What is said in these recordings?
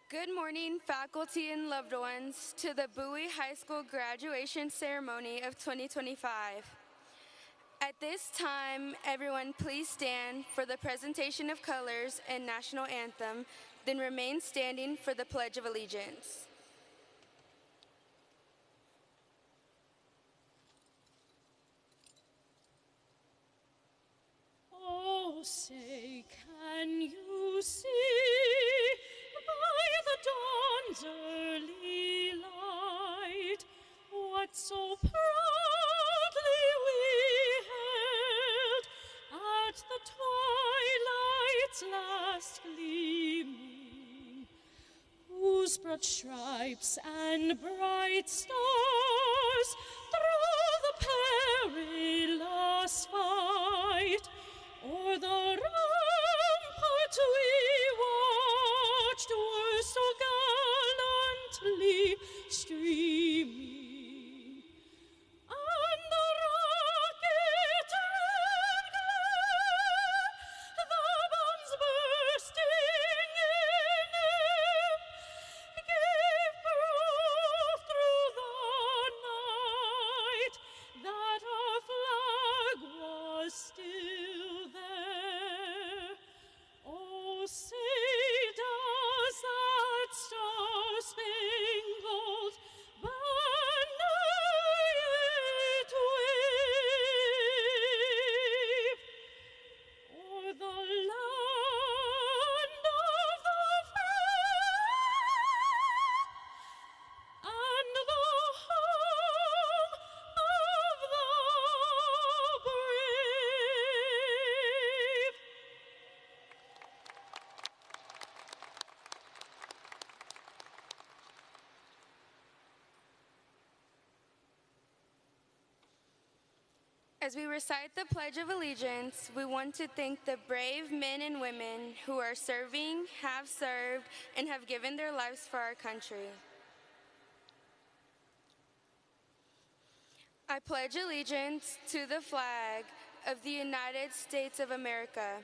Good morning, faculty and loved ones, to the Bowie High School graduation ceremony of 2025. At this time, everyone please stand for the presentation of colors and national anthem, then remain standing for the Pledge of Allegiance. Oh, say, can you see by the dawn's early light what so proudly we hailed at the twilight's last gleaming, whose broad stripes and bright stars through the perilous fight o'er the rampart we watched were so gallantly streaming, and the rocket red glare, the bombs bursting in air, gave proof through the night that our flag was still there. Oh, say does that star-spangled banner yet wave o'er the land of the free and the home of the brave? As we recite the Pledge of Allegiance, we want to thank the brave men and women who are serving, have served, and have given their lives for our country. I pledge allegiance to the flag of the United States of America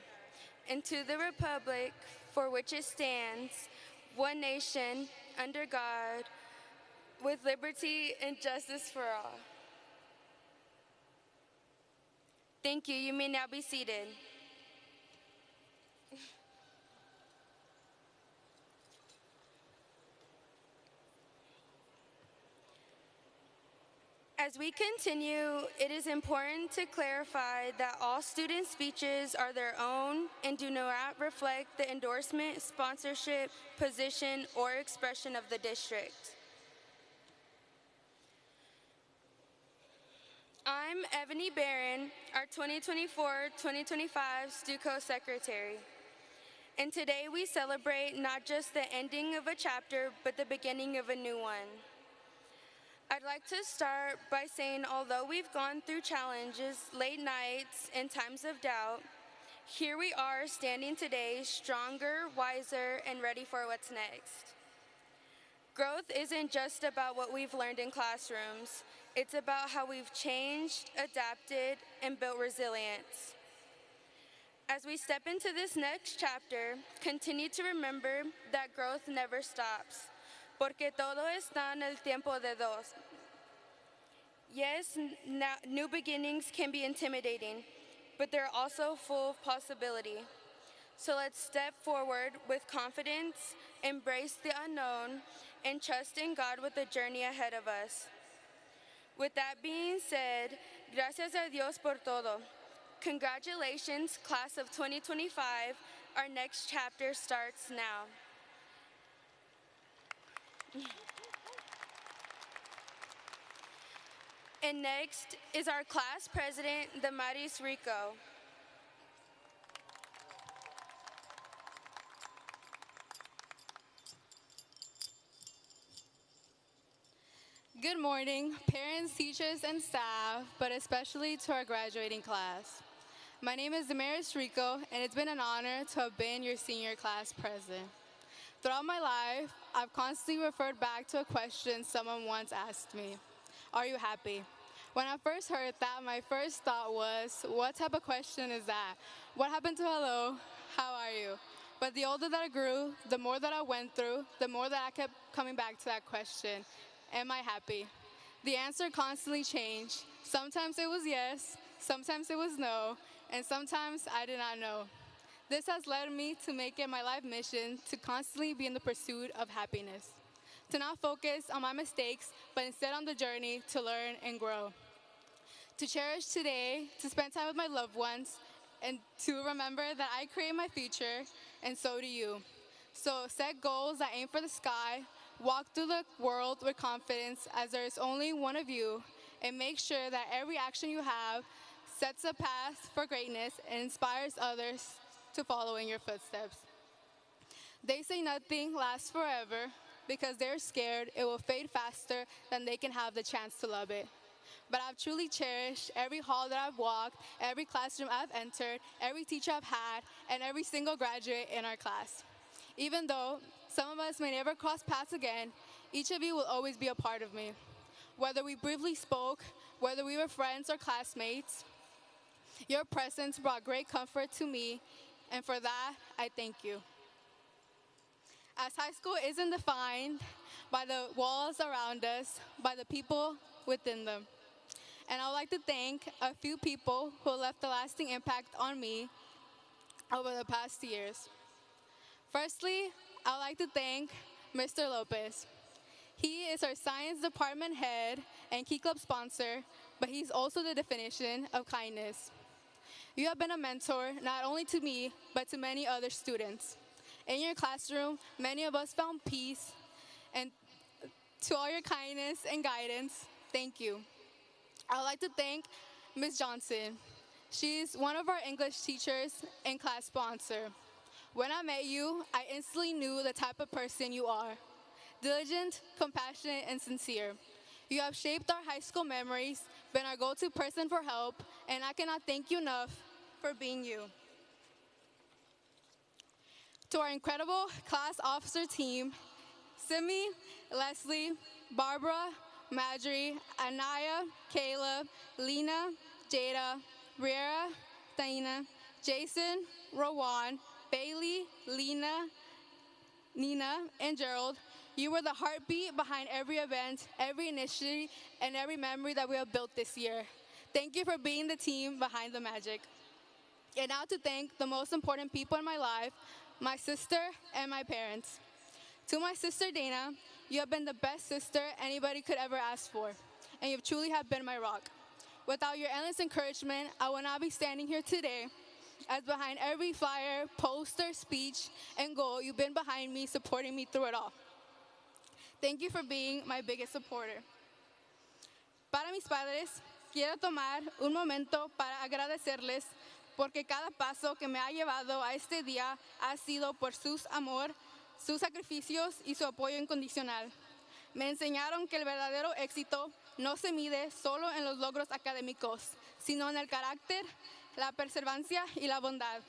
and to the republic for which it stands, one nation, under God, with liberty and justice for all. Thank you. You may now be seated. As we continue, it is important to clarify that all student speeches are their own and do not reflect the endorsement, sponsorship, position, or expression of the district. I'm Ebony Barron, our 2024-2025 STUCO Secretary. And today we celebrate not just the ending of a chapter, but the beginning of a new one. I'd like to start by saying although we've gone through challenges, late nights, and times of doubt, here we are standing today stronger, wiser, and ready for what's next. Growth isn't just about what we've learned in classrooms. It's about how we've changed, adapted, and built resilience. As we step into this next chapter, continue to remember that growth never stops, porque todo está en el tiempo de Dios. Yes, new beginnings can be intimidating, but they're also full of possibility. So let's step forward with confidence, embrace the unknown, and trust in God with the journey ahead of us. With that being said, gracias a Dios por todo. Congratulations, class of 2025. Our next chapter starts now. And next is our class president, Damaris Rico. Good morning, parents, teachers, and staff, but especially to our graduating class. My name is Damaris Rico, and it's been an honor to have been your senior class president. Throughout my life, I've constantly referred back to a question someone once asked me: are you happy? When I first heard that, my first thought was, what type of question is that? What happened to hello? How are you? But the older that I grew, the more that I went through, the more that I kept coming back to that question, am I happy? The answer constantly changed. Sometimes it was yes, sometimes it was no, and sometimes I did not know. This has led me to make it my life mission to constantly be in the pursuit of happiness, to not focus on my mistakes, but instead on the journey to learn and grow, to cherish today, to spend time with my loved ones, and to remember that I create my future, and so do you. So set goals that aim for the sky, walk through the world with confidence as there is only one of you, and make sure that every action you have sets a path for greatness and inspires others to follow in your footsteps. They say nothing lasts forever because they're scared it will fade faster than they can have the chance to love it. But I've truly cherished every hall that I've walked, every classroom I've entered, every teacher I've had, and every single graduate in our class. Even though some of us may never cross paths again, each of you will always be a part of me. Whether we briefly spoke, whether we were friends or classmates, your presence brought great comfort to me, and for that, I thank you. As high school isn't defined by the walls around us, by the people within them. And I would like to thank a few people who left a lasting impact on me over the past years. Firstly, I would like to thank Mr. Lopez. He is our science department head and Key Club sponsor, but he's also the definition of kindness. You have been a mentor not only to me, but to many other students. In your classroom, many of us found peace, and to all your kindness and guidance, thank you. I would like to thank Ms. Johnson. She's one of our English teachers and class sponsor. When I met you, I instantly knew the type of person you are. Diligent, compassionate, and sincere. You have shaped our high school memories, been our go-to person for help, and I cannot thank you enough for being you. To our incredible class officer team, Simi, Leslie, Barbara, Marjorie, Anaya, Caleb, Lena, Jada, Riera, Taina, Jason, Rowan, Bailey, Lena, Nina, and Gerald, you were the heartbeat behind every event, every initiative, and every memory that we have built this year. Thank you for being the team behind the magic. And now to thank the most important people in my life, my sister and my parents. To my sister Dana, you have been the best sister anybody could ever ask for, and you truly have been my rock. Without your endless encouragement, I would not be standing here today, as behind every flyer, poster, speech, and goal, you've been behind me, supporting me through it all. Thank you for being my biggest supporter. Para mis padres, quiero tomar un momento para agradecerles porque cada paso que me ha llevado a este día ha sido por su amor, sus sacrificios y su apoyo incondicional. Me enseñaron que el verdadero éxito no se mide solo en los logros académicos, sino en el carácter, la perseverancia y la bondad.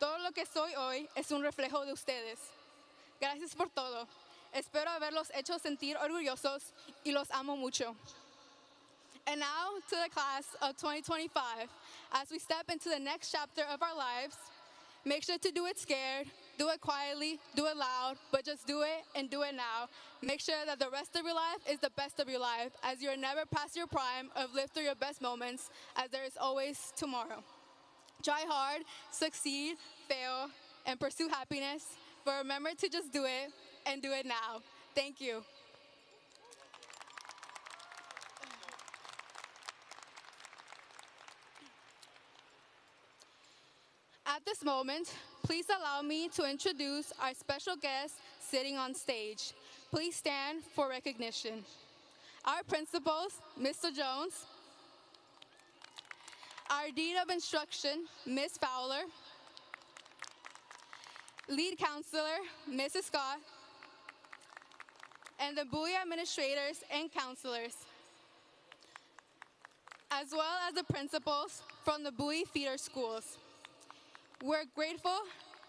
Todo lo que soy hoy es un reflejo de ustedes. Gracias por todo. Espero haberlos hecho sentir orgullosos y los amo mucho. And now to the class of 2025. As we step into the next chapter of our lives, make sure to do it scared, do it quietly, do it loud, but just do it and do it now. Make sure that the rest of your life is the best of your life, as you're never past your prime of live through your best moments, as there is always tomorrow. Try hard, succeed, fail, and pursue happiness, but remember to just do it and do it now. Thank you. At this moment, please allow me to introduce our special guest sitting on stage. Please stand for recognition. Our principals, Mr. Jones, our Dean of Instruction, Ms. Fowler, lead counselor, Mrs. Scott, and the Bowie administrators and counselors, as well as the principals from the Bowie feeder schools. We're grateful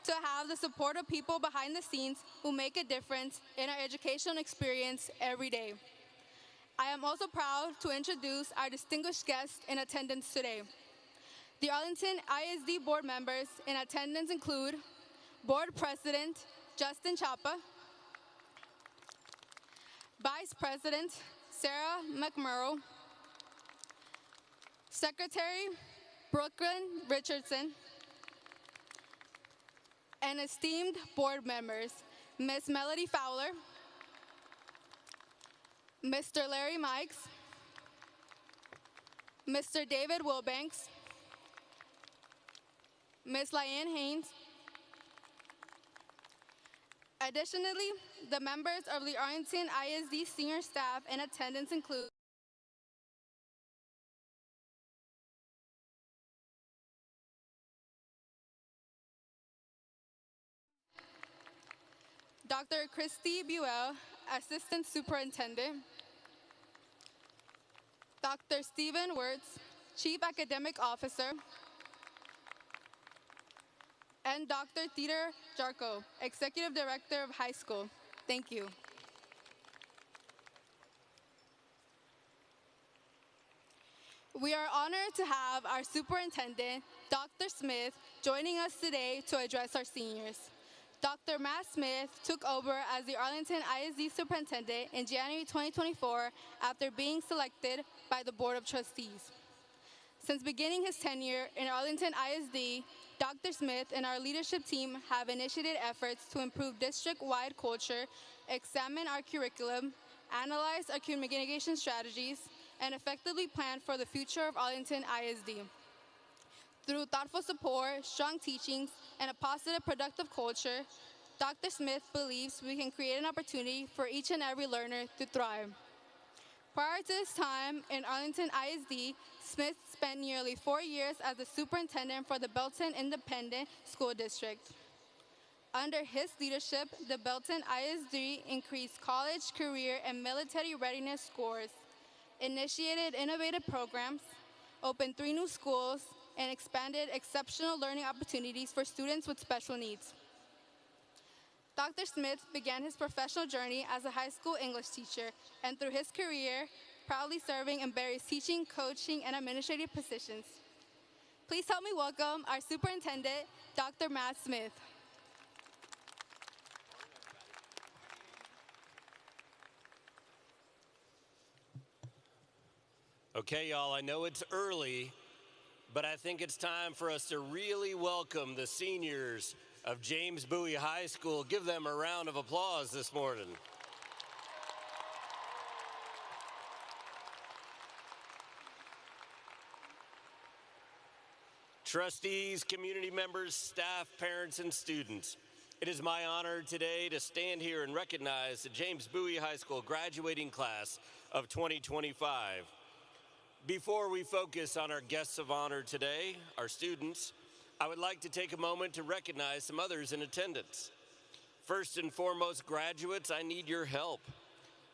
to have the support of people behind the scenes who make a difference in our educational experience every day. I am also proud to introduce our distinguished guests in attendance today. The Arlington ISD board members in attendance include Board President Justin Chapa, Vice President Sarah McMurrow, Secretary Brooklyn Richardson, and esteemed board members, Ms. Melody Fowler, Mr. Larry Mikes, Mr. David Wilbanks, Ms. Lyanne Haynes. Additionally, the members of the Arlington ISD senior staff in attendance include Dr. Christy Buell, Assistant Superintendent, Dr. Stephen Wirtz, Chief Academic Officer, and Dr. Theodore Jarko, Executive Director of High School. Thank you. We are honored to have our Superintendent, Dr. Smith, joining us today to address our seniors. Dr. Matt Smith took over as the Arlington ISD Superintendent in January 2024 after being selected by the Board of Trustees. Since beginning his tenure in Arlington ISD, Dr. Smith and our leadership team have initiated efforts to improve district-wide culture, examine our curriculum, analyze our communication strategies, and effectively plan for the future of Arlington ISD. Through thoughtful support, strong teachings, and a positive, productive culture, Dr. Smith believes we can create an opportunity for each and every learner to thrive. Prior to his time in Arlington ISD, Smith spent nearly 4 years as the superintendent for the Belton Independent School District. Under his leadership, the Belton ISD increased college, career, and military readiness scores, initiated innovative programs, opened 3 new schools, and expanded exceptional learning opportunities for students with special needs. Dr. Smith began his professional journey as a high school English teacher, and through his career, proudly serving in various teaching, coaching, and administrative positions. Please help me welcome our Superintendent, Dr. Matt Smith. Okay, y'all, I know it's early, but I think it's time for us to really welcome the seniors of James Bowie High School. Give them a round of applause this morning. Trustees, community members, staff, parents, and students, it is my honor today to stand here and recognize the James Bowie High School graduating class of 2025. Before we focus on our guests of honor today, our students, I would like to take a moment to recognize some others in attendance. First and foremost, graduates, I need your help.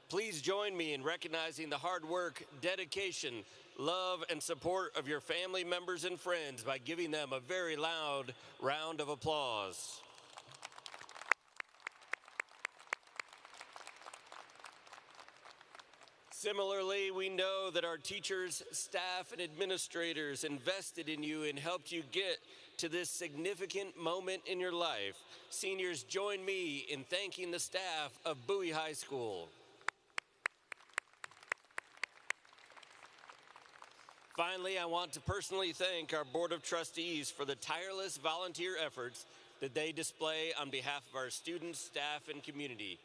Please join me in recognizing the hard work, dedication, love, and support of your family members and friends by giving them a very loud round of applause. Similarly, we know that our teachers, staff, and administrators invested in you and helped you get to this significant moment in your life. Seniors, join me in thanking the staff of Bowie High School. Finally, I want to personally thank our Board of Trustees for the tireless volunteer efforts that they display on behalf of our students, staff, and community.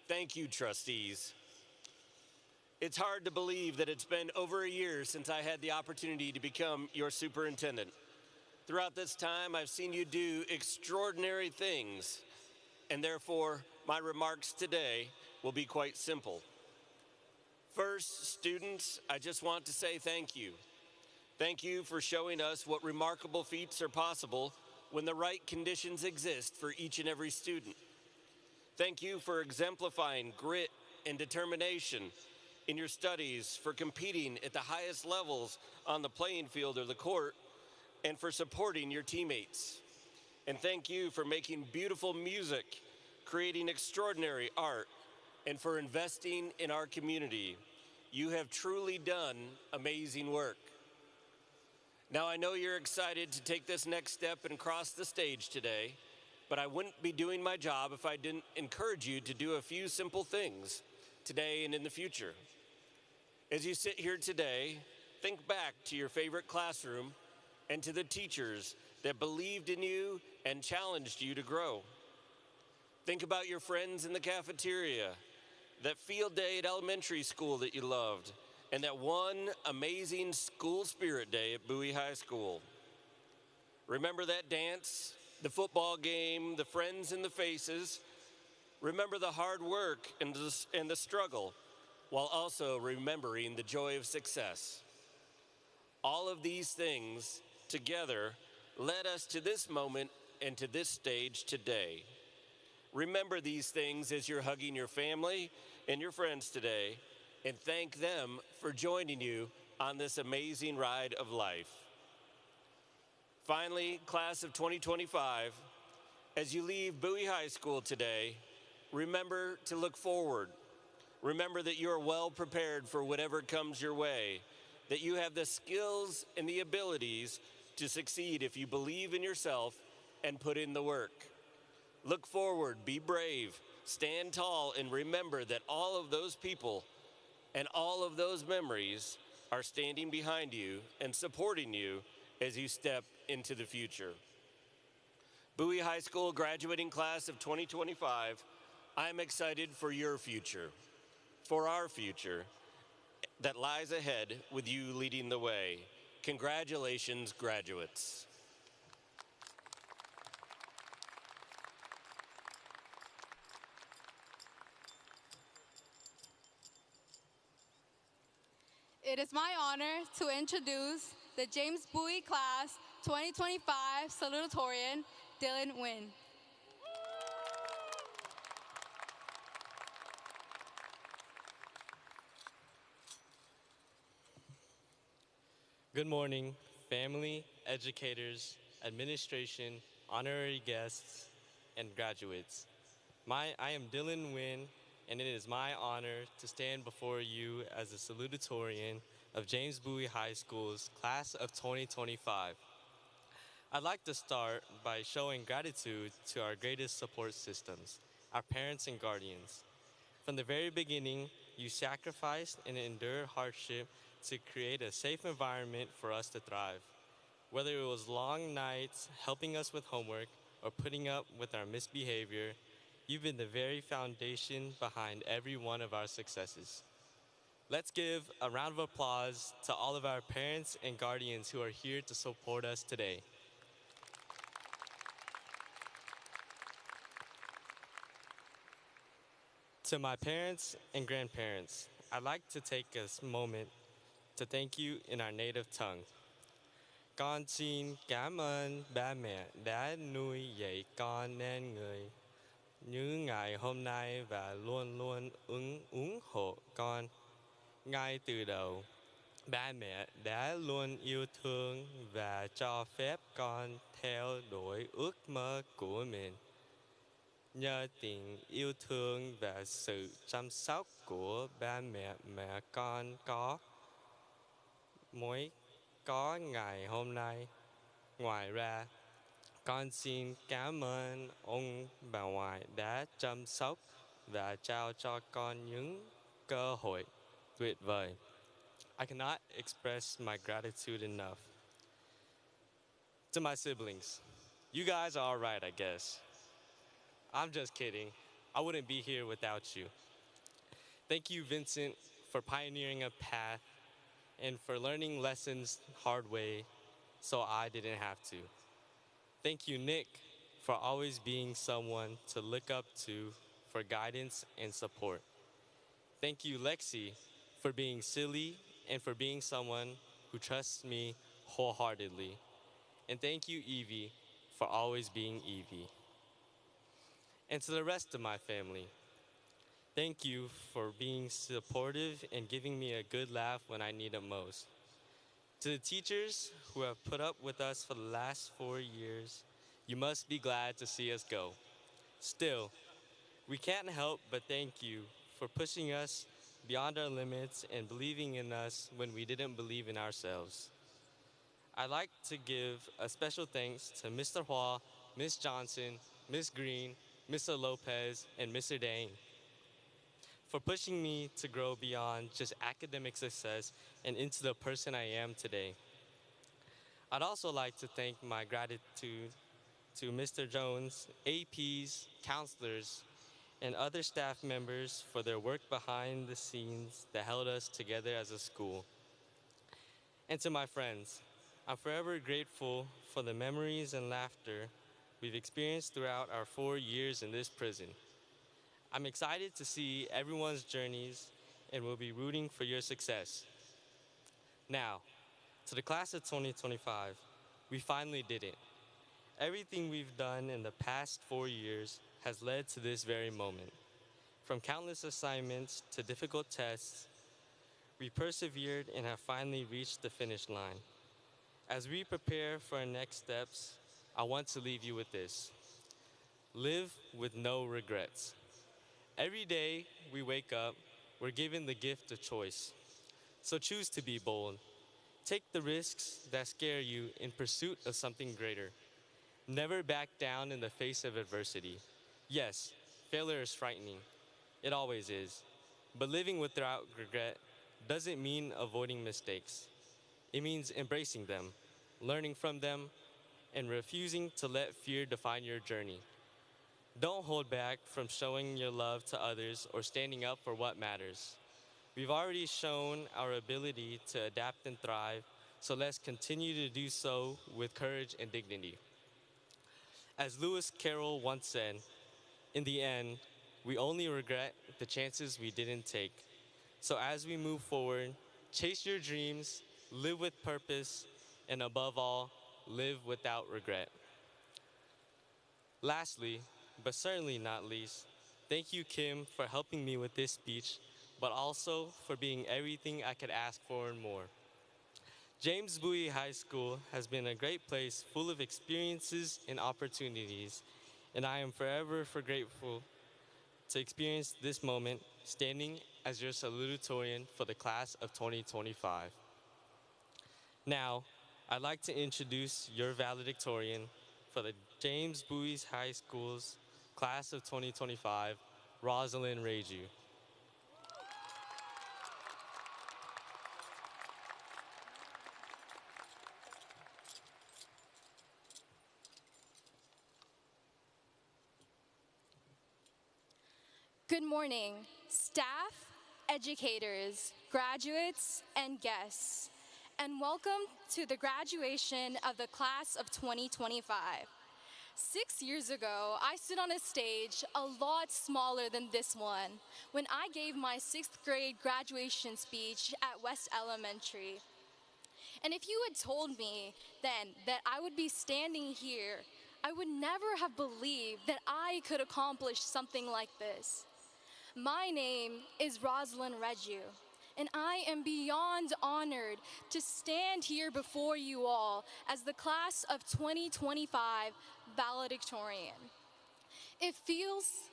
Thank you, trustees. It's hard to believe that it's been over a year since I had the opportunity to become your superintendent. Throughout this time, I've seen you do extraordinary things, and therefore, my remarks today will be quite simple. First, students, I just want to say thank you. Thank you for showing us what remarkable feats are possible when the right conditions exist for each and every student. Thank you for exemplifying grit and determination in your studies, for competing at the highest levels on the playing field or the court, and for supporting your teammates. And thank you for making beautiful music, creating extraordinary art, and for investing in our community. You have truly done amazing work. Now, I know you're excited to take this next step and cross the stage today, but I wouldn't be doing my job if I didn't encourage you to do a few simple things today and in the future. As you sit here today, think back to your favorite classroom and to the teachers that believed in you and challenged you to grow. Think about your friends in the cafeteria, that field day at elementary school that you loved, and that one amazing school spirit day at Bowie High School. Remember that dance, the football game, the friends and the faces. Remember the hard work and the struggle, while also remembering the joy of success. All of these things together led us to this moment and to this stage today. Remember these things as you're hugging your family and your friends today, and thank them for joining you on this amazing ride of life. Finally, class of 2025, as you leave Bowie High School today, remember to look forward. Remember that you are well prepared for whatever comes your way, that you have the skills and the abilities to succeed if you believe in yourself and put in the work. Look forward, be brave, stand tall, and remember that all of those people and all of those memories are standing behind you and supporting you as you step into the future. Bowie High School graduating class of 2025, I'm excited for your future, for our future that lies ahead with you leading the way. Congratulations, graduates. It is my honor to introduce the James Bowie Class 2025 Salutatorian, Dylan Nguyen. Good morning, family, educators, administration, honorary guests, and graduates. I am Dylan Nguyen, and it is my honor to stand before you as the Salutatorian of James Bowie High School's Class of 2025. I'd like to start by showing gratitude to our greatest support systems, our parents and guardians. From the very beginning, you sacrificed and endured hardship to create a safe environment for us to thrive. Whether it was long nights, helping us with homework, or putting up with our misbehavior, you've been the very foundation behind every one of our successes. Let's give a round of applause to all of our parents and guardians who are here to support us today. To my parents and grandparents, I'd like to take a moment to thank you in our native tongue. Con xin cảm ơn ba mẹ đã nuôi dạy con nên người như ngày hôm nay và luôn luôn ủng hộ con. Ngay từ đầu, ba mẹ đã luôn yêu thương và cho phép con theo đuổi ước mơ của mình. Nhờ tình yêu thương và sự chăm sóc của ba mẹ mà con mới có ngày hôm nay. Ngoài ra, con xin cảm ơn ông bà ngoại đã chăm sóc và trao cho con những cơ hội tuyệt vời. I cannot express my gratitude enough. To my siblings, you guys are all right, I guess. I'm just kidding. I wouldn't be here without you. Thank you, Vincent, for pioneering a path and for learning lessons hard way so I didn't have to. Thank you, Nick, for always being someone to look up to for guidance and support. Thank you, Lexi, for being silly and for being someone who trusts me wholeheartedly. And thank you, Evie, for always being Evie. And to the rest of my family, thank you for being supportive and giving me a good laugh when I need it most. To the teachers who have put up with us for the last 4 years, you must be glad to see us go. Still, we can't help but thank you for pushing us beyond our limits and believing in us when we didn't believe in ourselves. I'd like to give a special thanks to Mr. Hua, Ms. Johnson, Miss Green, Mr. Lopez, and Mr. Dang for pushing me to grow beyond just academic success and into the person I am today. I'd also like to thank my gratitude to Mr. Jones, APs, counselors, and other staff members for their work behind the scenes that held us together as a school. And to my friends, I'm forever grateful for the memories and laughter we've experienced throughout our 4 years in this prison. I'm excited to see everyone's journeys and will be rooting for your success. Now, to the class of 2025, we finally did it. Everything we've done in the past 4 years has led to this very moment. From countless assignments to difficult tests, we persevered and have finally reached the finish line. As we prepare for our next steps, I want to leave you with this. Live with no regrets. Every day we wake up, we're given the gift of choice. So choose to be bold. Take the risks that scare you in pursuit of something greater. Never back down in the face of adversity. Yes, failure is frightening. It always is. But living without regret doesn't mean avoiding mistakes. It means embracing them, learning from them, and refusing to let fear define your journey. Don't hold back from showing your love to others or standing up for what matters. We've already shown our ability to adapt and thrive, so let's continue to do so with courage and dignity. As Lewis Carroll once said, in the end, we only regret the chances we didn't take. So as we move forward, chase your dreams, live with purpose, and above all, live without regret. Lastly, but certainly not least, thank you, Kim, for helping me with this speech, but also for being everything I could ask for and more. James Bowie High School has been a great place full of experiences and opportunities, and I am forever grateful to experience this moment standing as your salutatorian for the class of 2025. Now, I'd like to introduce your valedictorian for the James Bowie High School's class of 2025, Rosalind Reju. Good morning, staff, educators, graduates, and guests, and welcome to the graduation of the class of 2025. 6 years ago, I stood on a stage a lot smaller than this one when I gave my 6th grade graduation speech at West Elementary. And if you had told me then that I would be standing here, I would never have believed that I could accomplish something like this. My name is Rosalind Reju, and I am beyond honored to stand here before you all as the class of 2025 valedictorian. It feels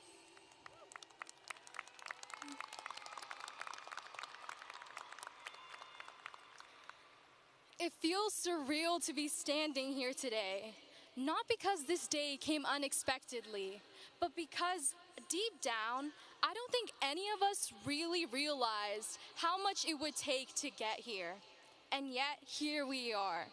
surreal to be standing here today, not because this day came unexpectedly, but because deep down, I don't think any of us really realized how much it would take to get here. And yet, here we are.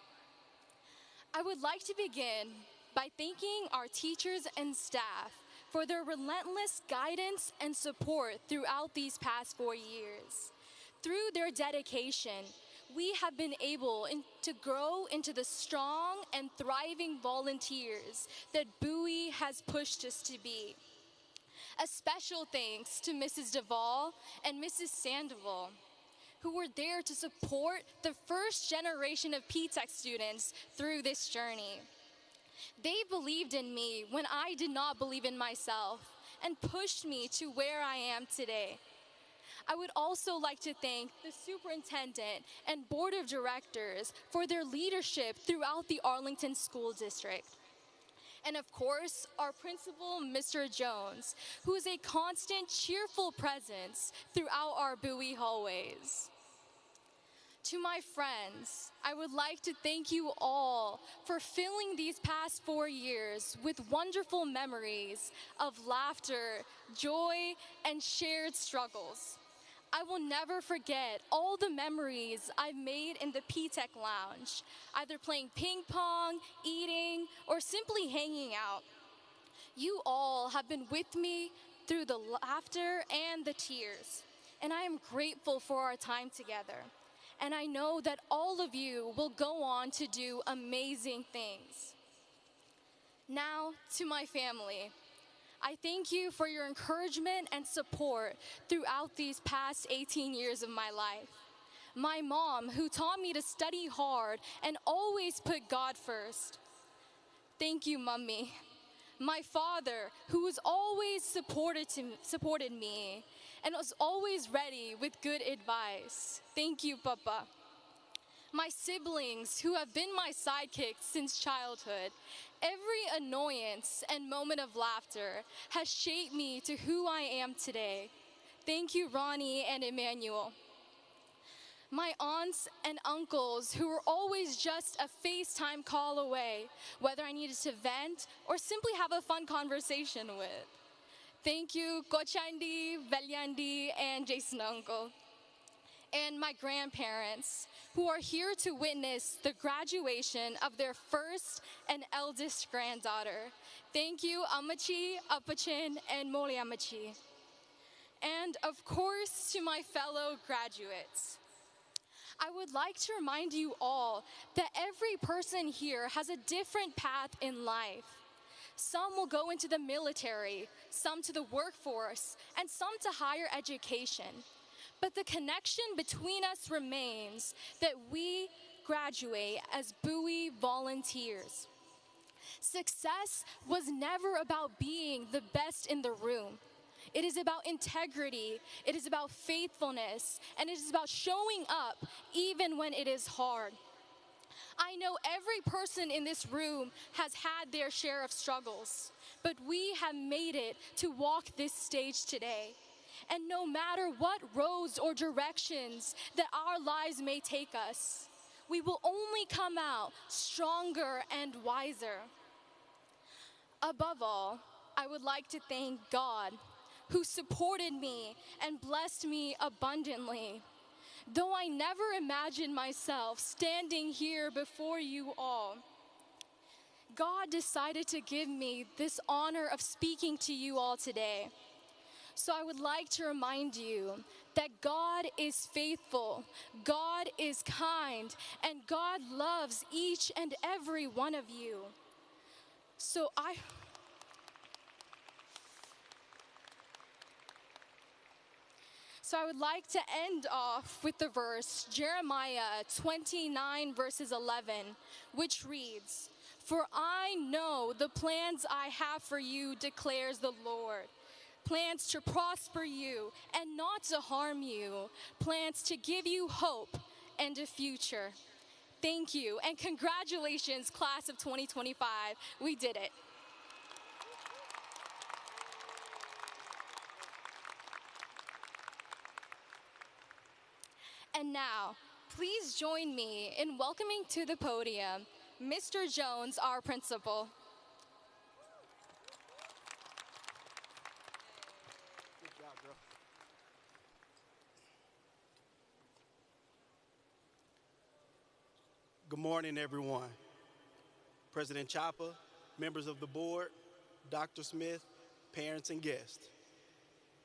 I would like to begin by thanking our teachers and staff for their relentless guidance and support throughout these past 4 years. Through their dedication, we have been able to grow into the strong and thriving volunteers that Bowie has pushed us to be. A special thanks to Mrs. Duvall and Mrs. Sandoval, who were there to support the first generation of P-Tech students through this journey. They believed in me when I did not believe in myself and pushed me to where I am today. I would also like to thank the superintendent and board of directors for their leadership throughout the Arlington School District. And of course, our principal, Mr. Jones, who is a constant, cheerful presence throughout our Bowie hallways. To my friends, I would like to thank you all for filling these past 4 years with wonderful memories of laughter, joy, and shared struggles. I will never forget all the memories I've made in the P-Tech Lounge, either playing ping pong, eating, or simply hanging out. You all have been with me through the laughter and the tears, and I am grateful for our time together. And I know that all of you will go on to do amazing things. Now, to my family. I thank you for your encouragement and support throughout these past 18 years of my life. My mom, who taught me to study hard and always put God first. Thank you, Mummy. My father, who has always supported me and was always ready with good advice. Thank you, Papa. My siblings, who have been my sidekicks since childhood. Every annoyance and moment of laughter has shaped me to who I am today. Thank you, Ronnie and Emmanuel. My aunts and uncles, who were always just a FaceTime call away, whether I needed to vent or simply have a fun conversation with. Thank you, Kochandi, Velyandi, and Jason Uncle. And my grandparents, who are here to witness the graduation of their first and eldest granddaughter. Thank you, Amachi, Apachin, and Moli Amachi. And of course, to my fellow graduates. I would like to remind you all that every person here has a different path in life. Some will go into the military, some to the workforce, and some to higher education. But the connection between us remains that we graduate as Bowie volunteers. Success was never about being the best in the room. It is about integrity, it is about faithfulness, and it is about showing up even when it is hard. I know every person in this room has had their share of struggles, but we have made it to walk this stage today. And no matter what roads or directions that our lives may take us, we will only come out stronger and wiser. Above all, I would like to thank God, who supported me and blessed me abundantly. Though I never imagined myself standing here before you all, God decided to give me this honor of speaking to you all today. So I would like to remind you that God is faithful, God is kind, and God loves each and every one of you. So I would like to end off with the verse, Jeremiah 29 verses 11, which reads, "For I know the plans I have for you, declares the Lord. Plans to prosper you and not to harm you. Plans to give you hope and a future." Thank you, and congratulations, class of 2025. We did it. And now, please join me in welcoming to the podium Mr. Jones, our principal. Good job, girl. Good morning, everyone. President Chapa, members of the board, Dr. Smith, parents, and guests.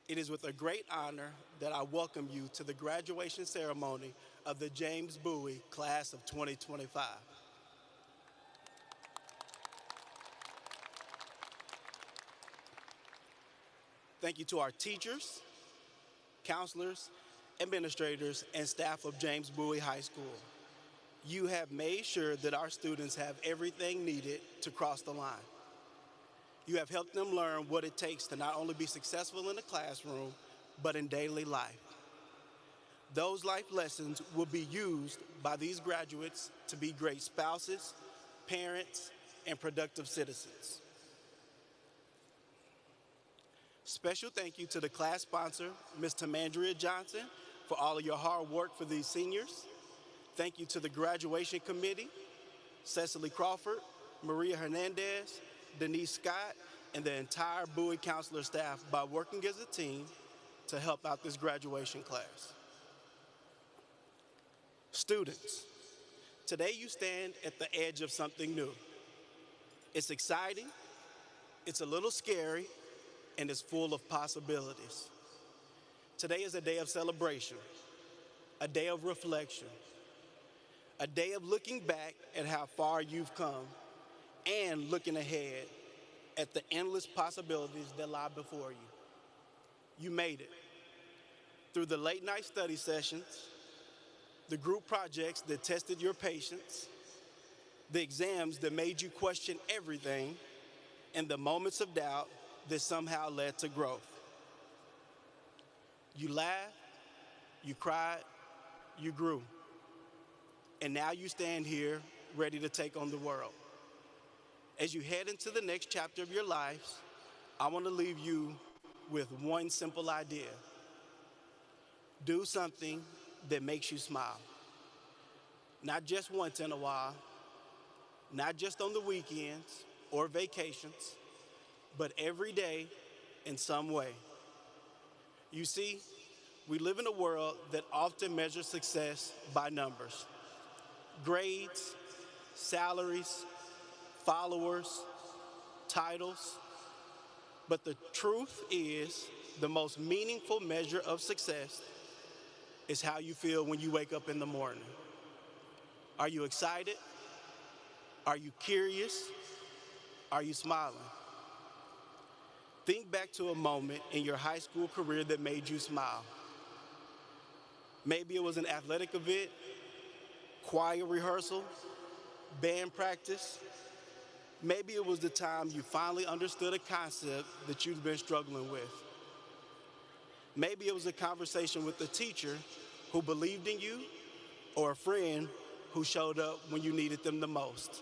It is with a great honor that I welcome you to the graduation ceremony of the James Bowie class of 2025. Thank you to our teachers, counselors, administrators, and staff of James Bowie High School. You have made sure that our students have everything needed to cross the line. You have helped them learn what it takes to not only be successful in the classroom, but in daily life. Those life lessons will be used by these graduates to be great spouses, parents, and productive citizens. Special thank you to the class sponsor, Ms. Tamandria Johnson, for all of your hard work for these seniors. Thank you to the graduation committee, Cecily Crawford, Maria Hernandez, Denise Scott, and the entire Bowie counselor staff by working as a team to help out this graduation class. Students, today you stand at the edge of something new. It's exciting, it's a little scary, and it's full of possibilities. Today is a day of celebration, a day of reflection, a day of looking back at how far you've come and looking ahead at the endless possibilities that lie before you. You made it. Through the late night study sessions, the group projects that tested your patience, the exams that made you question everything, and the moments of doubt that somehow led to growth. You laughed, you cried, you grew. And now you stand here ready to take on the world. As you head into the next chapter of your lives, I want to leave you with one simple idea. Do something that makes you smile. Not just once in a while, not just on the weekends or vacations, but every day in some way. You see, we live in a world that often measures success by numbers. Grades, salaries, followers, titles. But the truth is, the most meaningful measure of success is how you feel when you wake up in the morning. Are you excited? Are you curious? Are you smiling? Think back to a moment in your high school career that made you smile. Maybe it was an athletic event, choir rehearsal, band practice. Maybe it was the time you finally understood a concept that you've been struggling with. Maybe it was a conversation with a teacher who believed in you, or a friend who showed up when you needed them the most.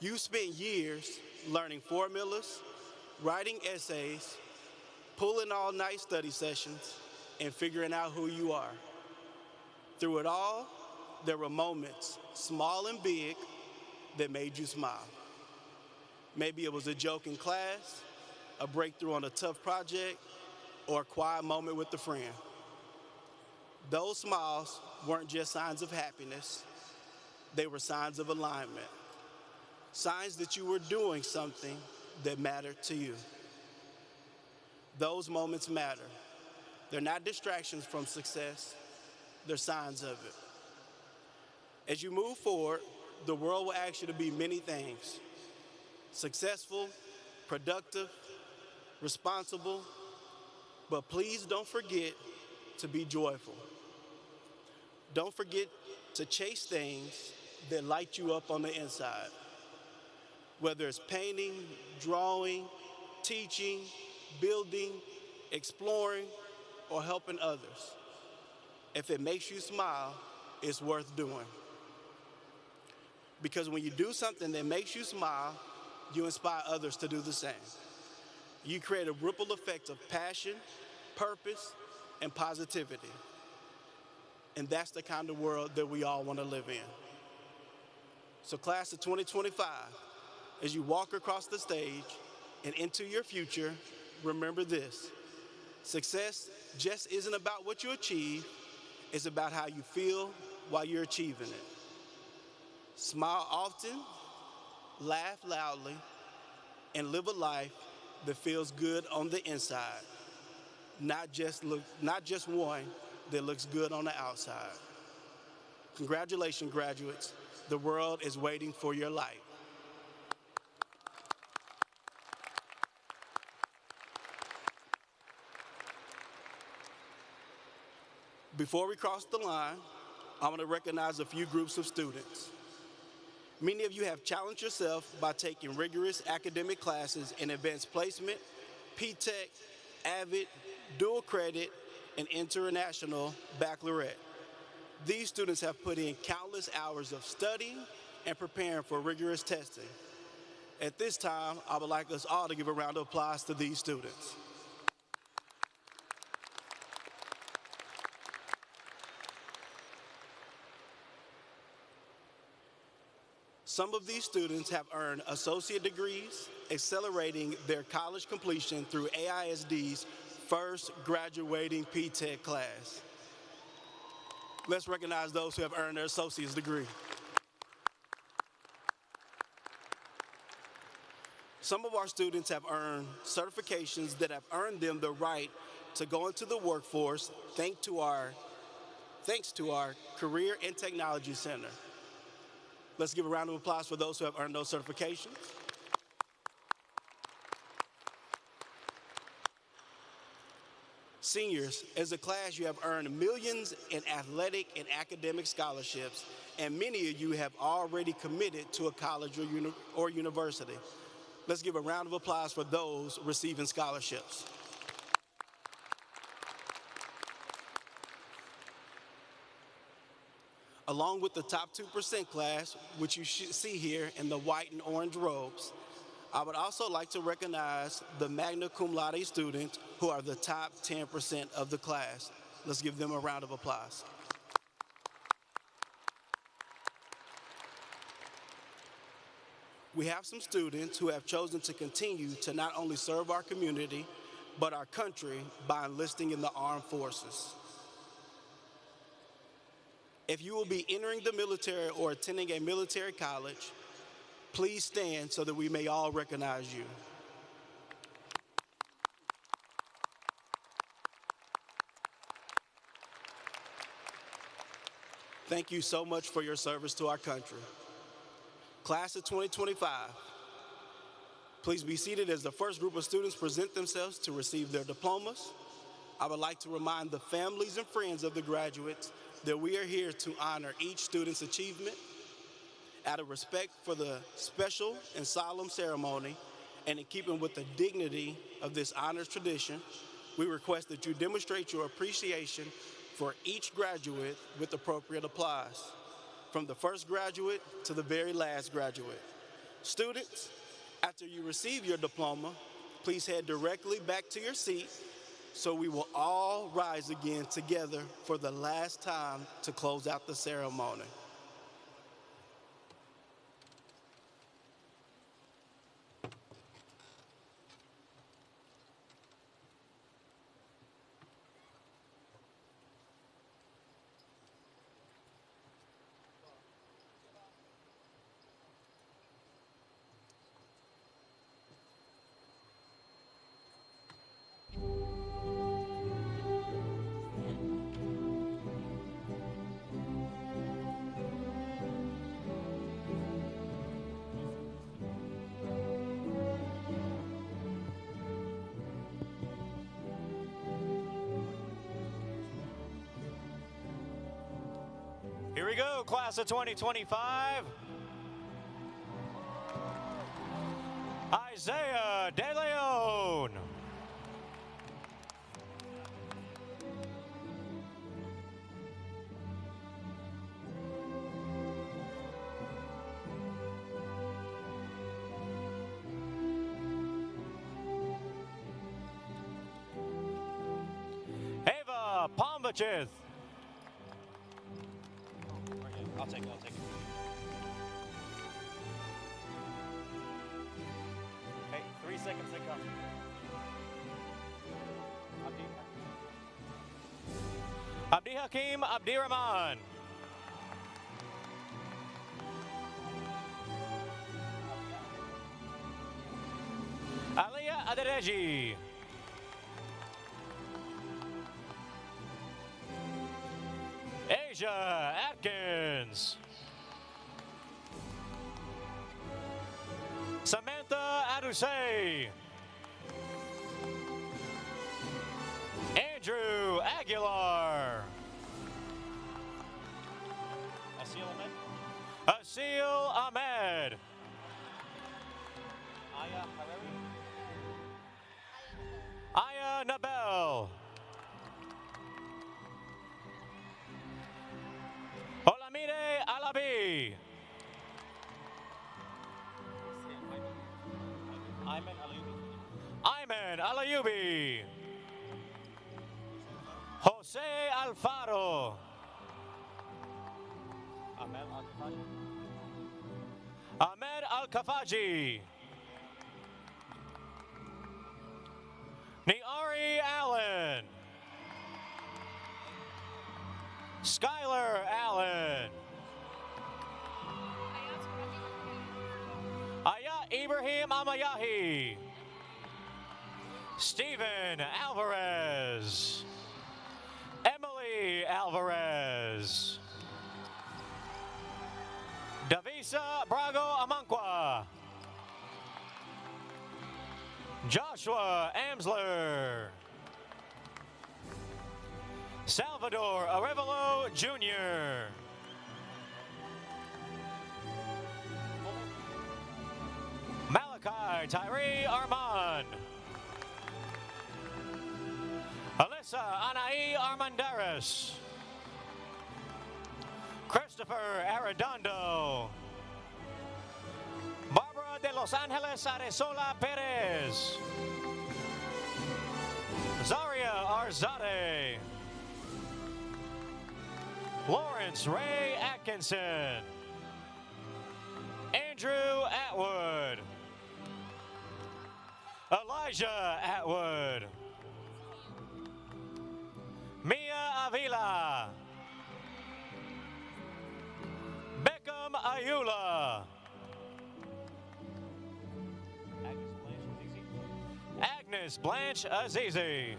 You spent years learning formulas, writing essays, pulling all-night study sessions, and figuring out who you are. Through it all, there were moments, small and big, that made you smile. Maybe it was a joke in class, a breakthrough on a tough project, or a quiet moment with a friend. Those smiles weren't just signs of happiness, they were signs of alignment. Signs that you were doing something that mattered to you. Those moments matter. They're not distractions from success, they're signs of it. As you move forward, the world will ask you to be many things: successful, productive, responsible, but please don't forget to be joyful. Don't forget to chase things that light you up on the inside. Whether it's painting, drawing, teaching, building, exploring, or helping others. If it makes you smile, it's worth doing. Because when you do something that makes you smile, you inspire others to do the same. You create a ripple effect of passion, purpose, and positivity. And that's the kind of world that we all want to live in. So class of 2025, as you walk across the stage and into your future, remember this: success just isn't about what you achieve, it's about how you feel while you're achieving it. Smile often, laugh loudly, and live a life that feels good on the inside, not just one that looks good on the outside. Congratulations, graduates. The world is waiting for your light. Before we cross the line, I want to recognize a few groups of students. Many of you have challenged yourself by taking rigorous academic classes in advanced placement, P-Tech, AVID, dual credit, and international baccalaureate. These students have put in countless hours of studying and preparing for rigorous testing. At this time, I would like us all to give a round of applause to these students. Some of these students have earned associate degrees, accelerating their college completion through AISD's first graduating P-TECH class. Let's recognize those who have earned their associate's degree. Some of our students have earned certifications that have earned them the right to go into the workforce thanks to our Career and Technology Center. Let's give a round of applause for those who have earned those certifications. Seniors, as a class, you have earned millions in athletic and academic scholarships, and many of you have already committed to a college or university. Let's give a round of applause for those receiving scholarships. Along with the top 2% class, which you see here in the white and orange robes, I would also like to recognize the magna cum laude students who are the top 10% of the class. Let's give them a round of applause. We have some students who have chosen to continue to not only serve our community, but our country by enlisting in the armed forces. If you will be entering the military or attending a military college, please stand so that we may all recognize you. Thank you so much for your service to our country. Class of 2025, please be seated as the first group of students present themselves to receive their diplomas. I would like to remind the families and friends of the graduates that we are here to honor each student's achievement. Out of respect for the special and solemn ceremony, and in keeping with the dignity of this honors tradition, we request that you demonstrate your appreciation for each graduate with appropriate applause, from the first graduate to the very last graduate. Students, after you receive your diploma, please head directly back to your seat so we will all rise again together for the last time to close out the ceremony. Here we go, class of 2025. Isaiah De Leon. Ava Pombachith. I'll take it. Hey, 3 seconds to go. Abdi Hakim Abdirahman. Aliyah Adereji. Asia Atkins. Samantha Adusei. Andrew Aguilar. Asil Ahmed. Aya Nabel. Olamide Alabi. Ayman Alayubi. Jose Alfaro. Kafaji. Niari Allen. Skylar Allen. Aya Ibrahim Amayahi. Steven Alvarez. Emily Alvarez. Davisa Brago Amankwa. Joshua Amsler. Salvador Arevalo Jr. Malachi Tyree Armand. Alyssa Anai Armandares. Christopher Arredondo. Barbara de Los Angeles Aresola Perez. Zaria Arzade. Lawrence Ray Atkinson. Andrew Atwood. Elijah Atwood. Mia Avila. Beckham Ayula. Agnes Blanche Azizi.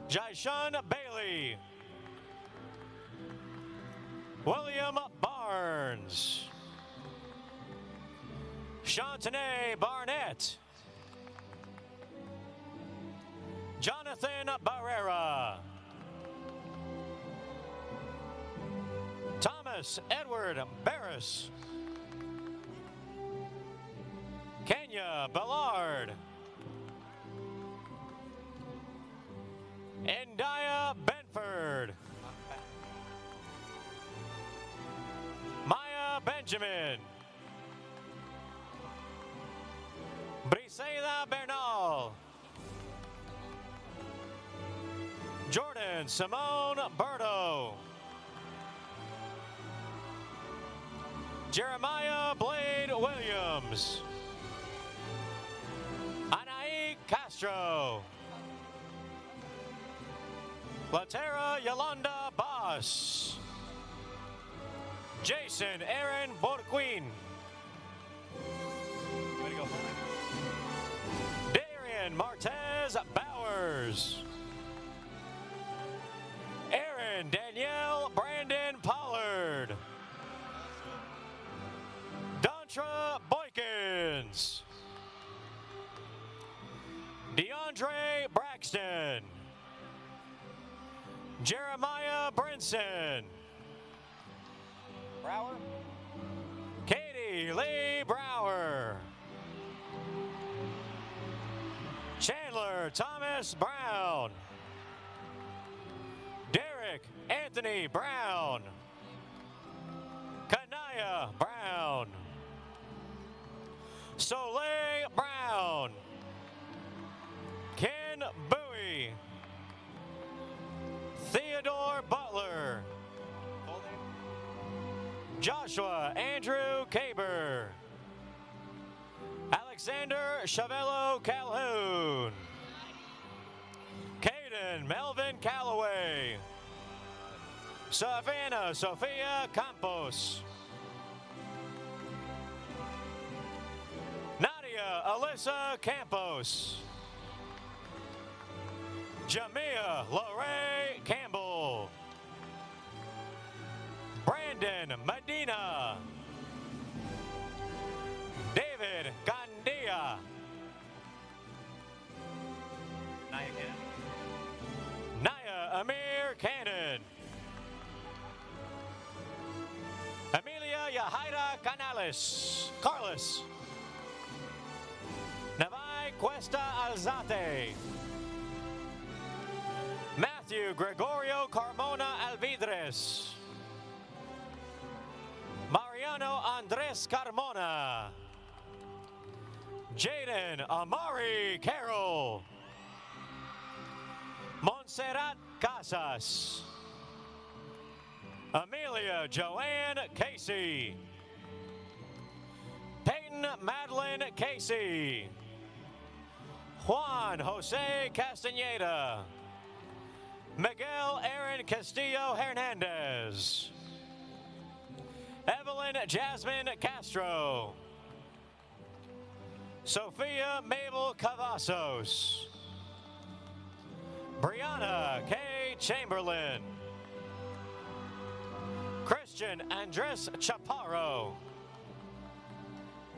Jaishun Bailey. William Barnes. Shantane Barnett. Jonathan Barrera. Thomas Edward Barris. Kenya Ballard. Endaya Benford. Maya Benjamin. Briseida Bernal. Jordan Simone Berto. Jeremiah Blade Williams. Anai Castro. Latera Yolanda Boss. Jason Aaron Borquin. Darian Martez Bowers. Aaron Danielle Brandon Pollard. Dontra Boykins. DeAndre Braxton. Jeremiah Brinson. Brower. Katie Lee Brower. Chandler Thomas Brown. Derek Anthony Brown. Kanaya Brown. Soleil Brown. Ken Bowie. Theodore Butler. Joshua Andrew Caber. Alexander Chavello Calhoun. Caden Melvin Calloway. Savannah Sophia Campos. Nadia Alyssa Campos. Jamia Lorraine Campbell. Brandon Medina. David Gandia. Naya Amir Cannon. Amelia Yahaira Canales. Carlos. Navai Cuesta Alzate. Matthew Gregorio Carmona Alvidres. Mariano Andres Carmona. Jaden Amari Carroll. Montserrat Casas. Amelia Joanne Casey. Peyton Madeline Casey. Juan Jose Castaneda. Miguel Aaron Castillo Hernandez. Evelyn Jasmine Castro. Sophia Mabel Cavazos. Brianna K. Chamberlain. Christian Andres Chaparro.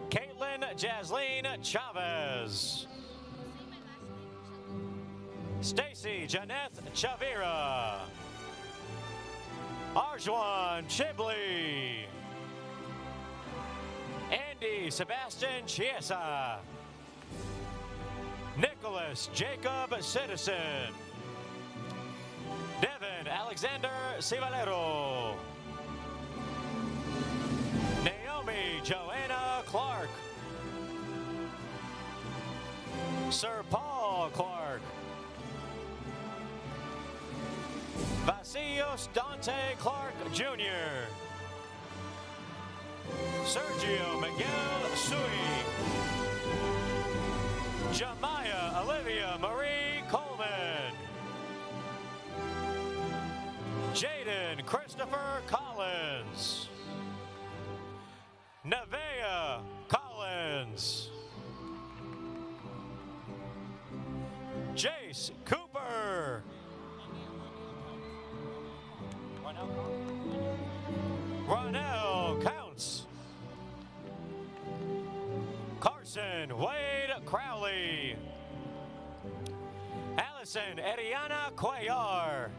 Caitlin Jasleen Chavez. Stacy Janeth Chavira. Arjuan Chibley. Andy Sebastian Chiesa. Nicholas Jacob Citizen. Devin Alexander Civalero. Naomi Joanna Clark. Sir Paul Clark. Vasilios Dante Clark Jr. Sergio Miguel Sui. Jamaya Olivia Marie Coleman. Jaden Christopher Collins. Nevaeh Collins. Jace Cooper. Ronell Counts. Carson Wade Crowley. Allison Ediana Cuellar.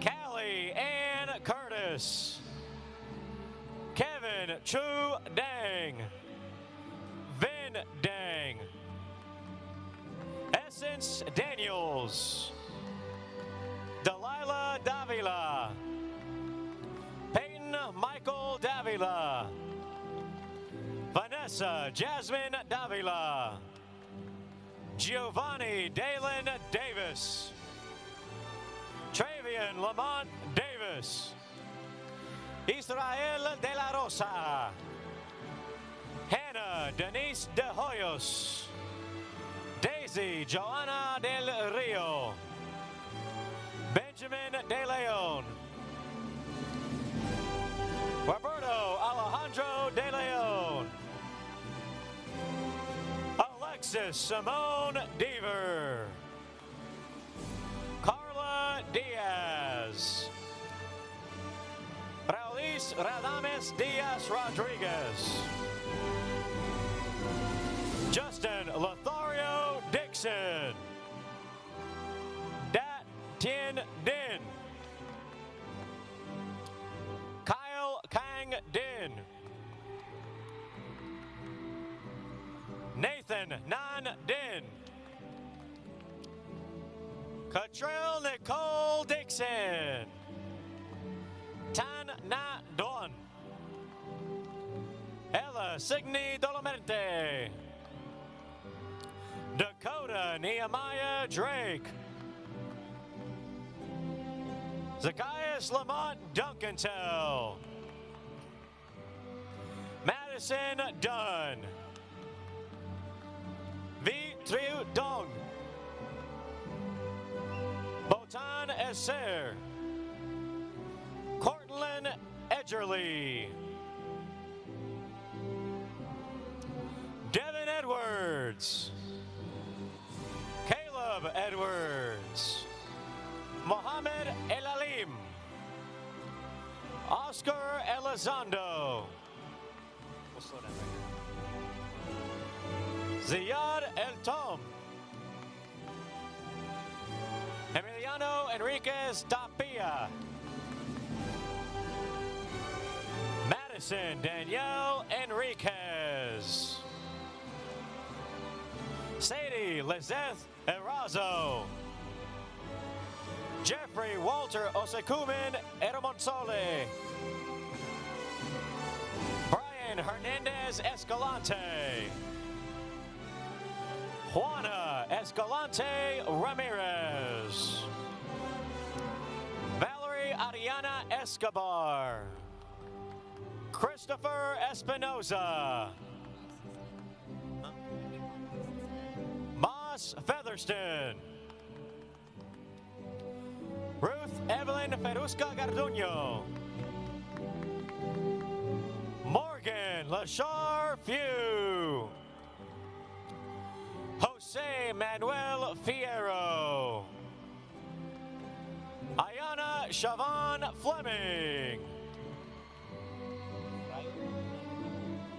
Callie Ann Curtis. Kevin Chu Dang. Vin Dang. Essence Daniels. Delilah Davila. Peyton Michael Davila. Vanessa Jasmine Davila. Giovanni Dalen Davis. Travian Lamont Davis. Israel de la Rosa. Hannah Denise de Hoyos. Daisy Joanna del Rio. Benjamin de Leon. Roberto Alejandro de Leon. Alexis Simone Deaver. Carla Diaz. Raulis Radames Diaz Rodriguez. Justin Lothario Dixon. Dat Tien Din. Kyle Kang Din. Nathan Nan Din. Catrell Nicole Dixon. Tan Na Don. Ella Signy Dolamente. Dakota Nehemiah Drake. Zacchaeus Lamont Duncantel. Madison Dunn. V. Triu Dong. Botan Esser. Cortland Edgerly. Devin Edwards. Caleb Edwards. Mohamed Elalim. Oscar Elizondo. We'll slow down right here. Ziyad El Tom. Emiliano Enriquez Tapia. Madison Danielle Enriquez. Sadie Lizeth Erazo. Jeffrey Walter Osekumin Eramonzole. Brian Hernandez Escalante. Juana Escalante Ramirez. Valerie Ariana Escobar. Christopher Espinoza. Moss Featherston. Ruth Evelyn Ferusca Garduño. Morgan Lashar Few. Jose Manuel Fierro. Ayana Siobhan Fleming.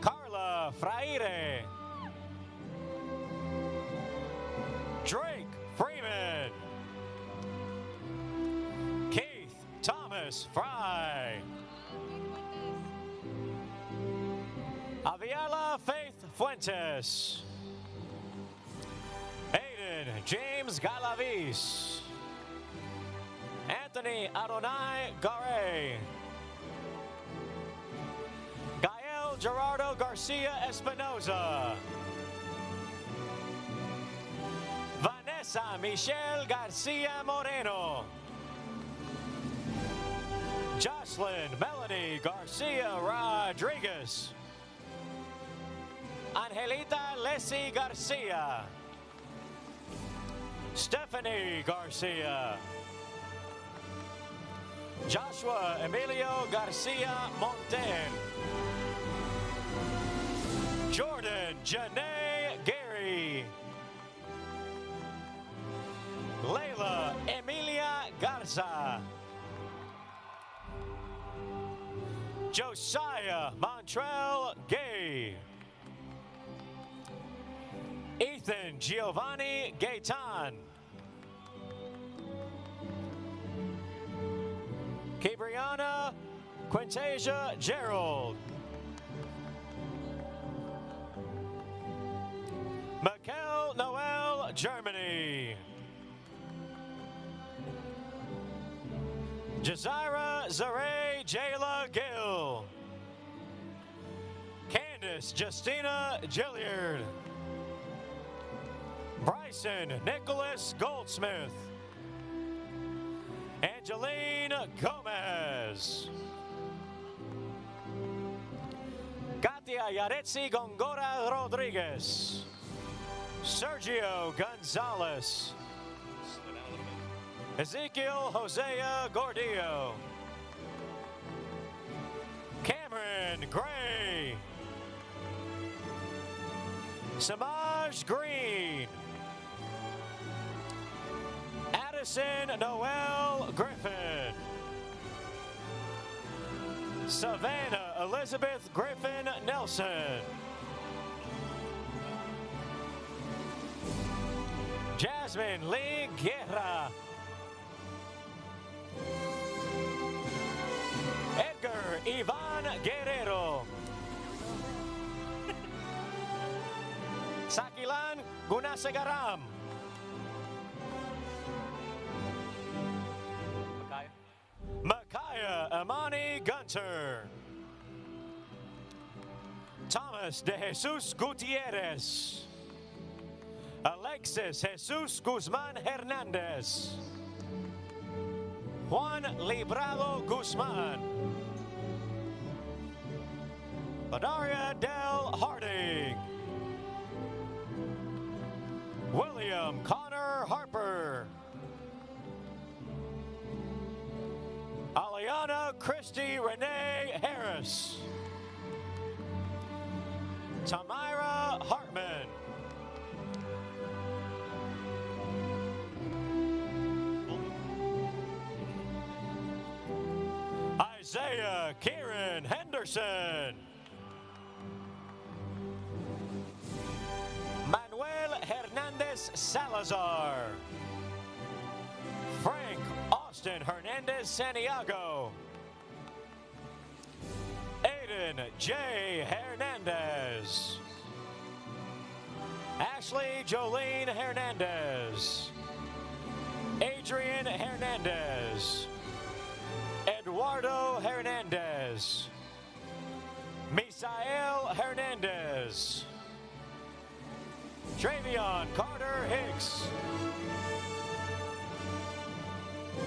Carla Fraire. Drake Freeman. Keith Thomas Fry. Aviala Faith Fuentes. Aiden James Galavis. Anthony Adonai Gare. Gael Gerardo Garcia Espinoza. Vanessa Michelle Garcia Moreno. Jocelyn Melanie Garcia Rodriguez. Angelita Leslie Garcia. Stephanie Garcia. Joshua Emilio Garcia Monten. Jordan Janae Gary. Layla Emilia Garza. Josiah Montrell Gay. Ethan Giovanni Gaitan. Cabriana Quintasia Gerald. Mikel Noel Germany. Jazira Zare Jayla Gill. Candace Justina Gilliard. Bryson Nicholas Goldsmith. Angeline Gomez. Katia Yaretsi Gongora Rodriguez. Sergio Gonzalez. Ezekiel Hosea Gordillo. Cameron Gray. Samaj Green. Addison Noel Griffin. Savannah Elizabeth Griffin Nelson. Jasmine Lee Guerra. Edgar Ivan Guerrero. Sakilan Gunasagaram. Micaiah Amani Gunter. Thomas de Jesus Gutierrez. Alexis Jesus Guzman Hernandez. Juan Librado Guzman. Badaria Del Harding. William Connor Harper. Aliana Christy Renee Harris. Tamira Hartman. Isaiah Kieran Henderson. Manuel Hernandez Salazar. Frank Austin Hernandez Santiago. Aiden J. Hernandez. Ashley Jolene Hernandez. Adrian Hernandez. Eduardo Hernandez. Misael Hernandez. Travion Carter Hicks.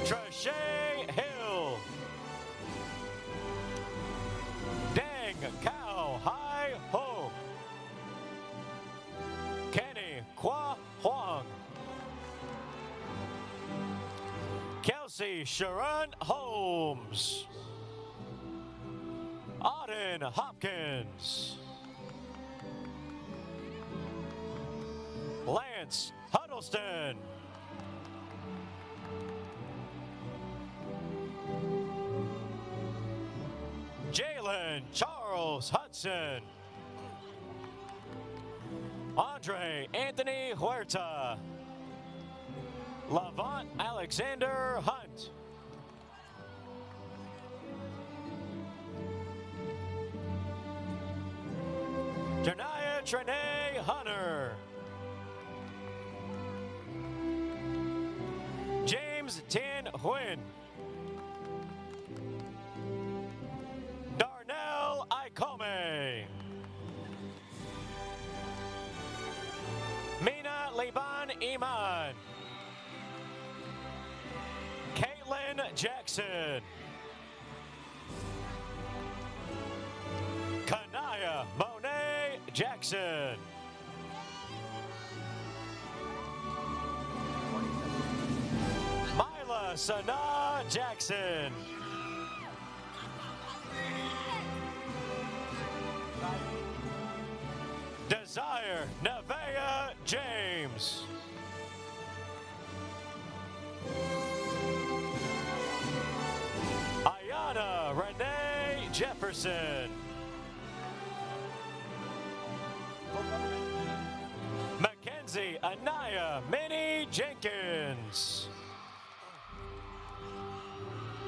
Trashay Hill. Dan Kelsey Sharon Holmes. Auden Hopkins. Lance Huddleston. Jalen Charles Hudson. Andre Anthony Huerta. Lavont Alexander Hunt. Janaya Trene Hunter. James Tien Huynh. Darnell Ikome. Mina Liban Iman. Caitlin Jackson. Kanaya Monet Jackson. Mila Sana Jackson. Desire Nevaeh James. Ayana Renee Jefferson. Mackenzie Anaya Minnie Jenkins.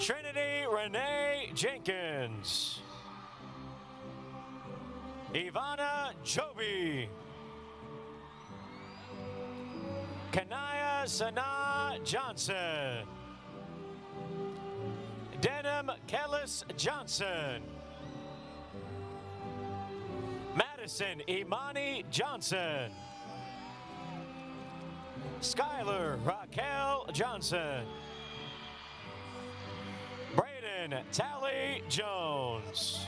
Trinity Renee Jenkins. Ivana Joby. Kanaya Sana Johnson. Denham Kellis Johnson. Madison Imani Johnson. Skylar Raquel Johnson. Braden Tally Jones.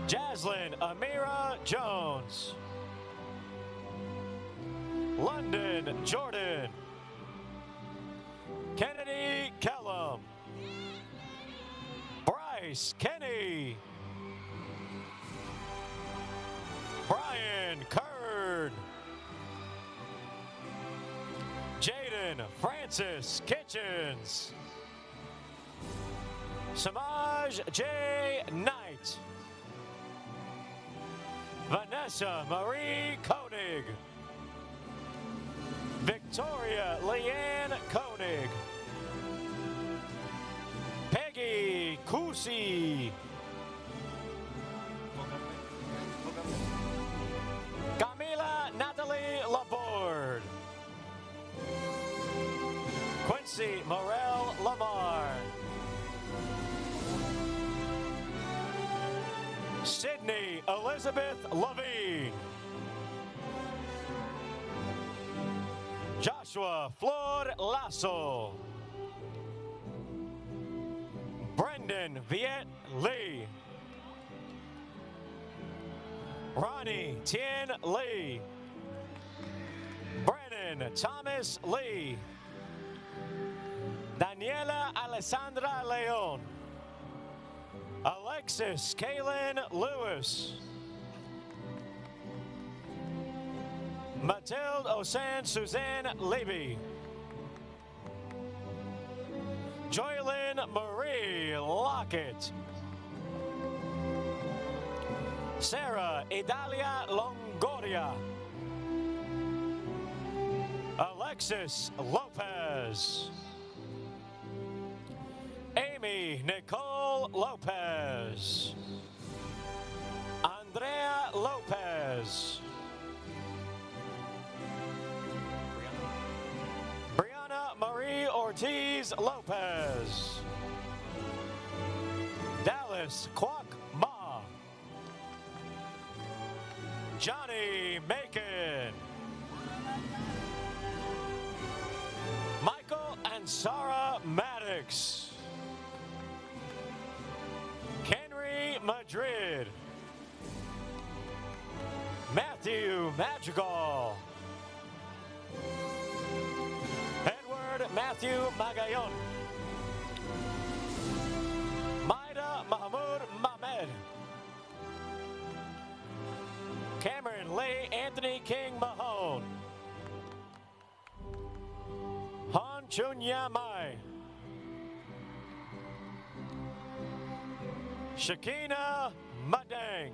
Jaslyn Amira Jones. London Jordan. Kennedy Kellum. Bryce Kenny. Brian Kern. Jaden Francis Kitchens. Samaj J. Knight. Vanessa Marie Koenig. Victoria Leanne Koenig. Peggy Kusi. Camila Natalie Laborde. Quincy Morel Lamar. Sydney Elizabeth Levine. Joshua Flor Lasso. Brendan Viet Lee. Ronnie Tien Lee. Brennan Thomas Lee. Daniela Alessandra Leon. Alexis Kaylin Lewis. Mathilde Osan Suzanne Levy. Joylyn Marie Lockett. Sarah Idalia Longoria. Alexis Lopez. Amy Nicole Lopez. Andrea Lopez. Brianna Marie Ortiz Lopez. Dallas Kwok Ma. Johnny Macon. Michael and Sarah Maddox. Henry Madrid. Matthew Madrigal. Edward Matthew Magayon. Maida Mahmoud Mahmed. Cameron Lee Anthony King Mahone. Han Chunya Mai. Shakina Madang.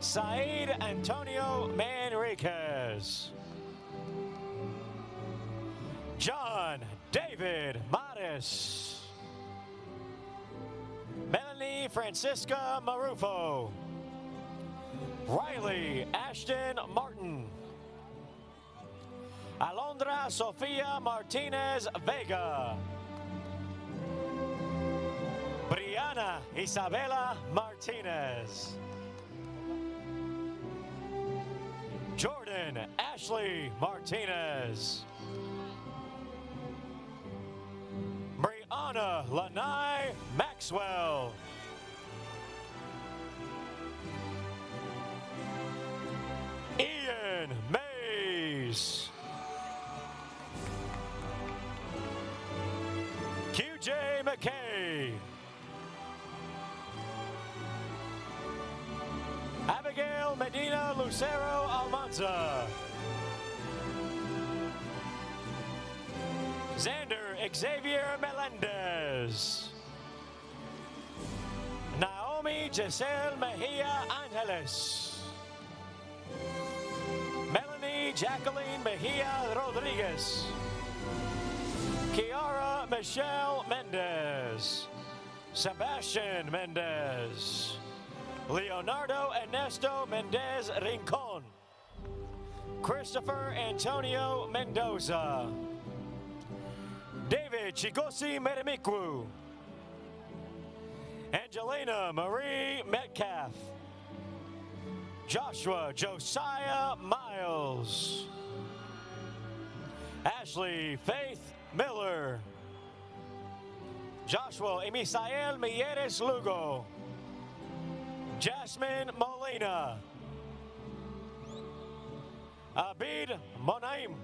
Said Antonio Manriquez. John David Mattis. Melanie Francisca Marufo. Riley Ashton Martin. Alondra Sofia Martinez Vega. Brianna Isabela Martinez. Jordan Ashley Martinez. Brianna Lanai Maxwell. Ian Mays. QJ McKay. Abigail Medina Lucero Almanza. Xander Xavier Melendez. Naomi Giselle Mejia Angeles. Melanie Jacqueline Mejia Rodriguez. Kiara Michelle Mendez. Sebastian Mendez. Leonardo Ernesto Mendez Rincon. Christopher Antonio Mendoza. David Chigosi Meremiku. Angelina Marie Metcalf. Joshua Josiah Miles. Ashley Faith Miller. Joshua Emisael Mieres Lugo. Jasmine Molina. Abid Monaim.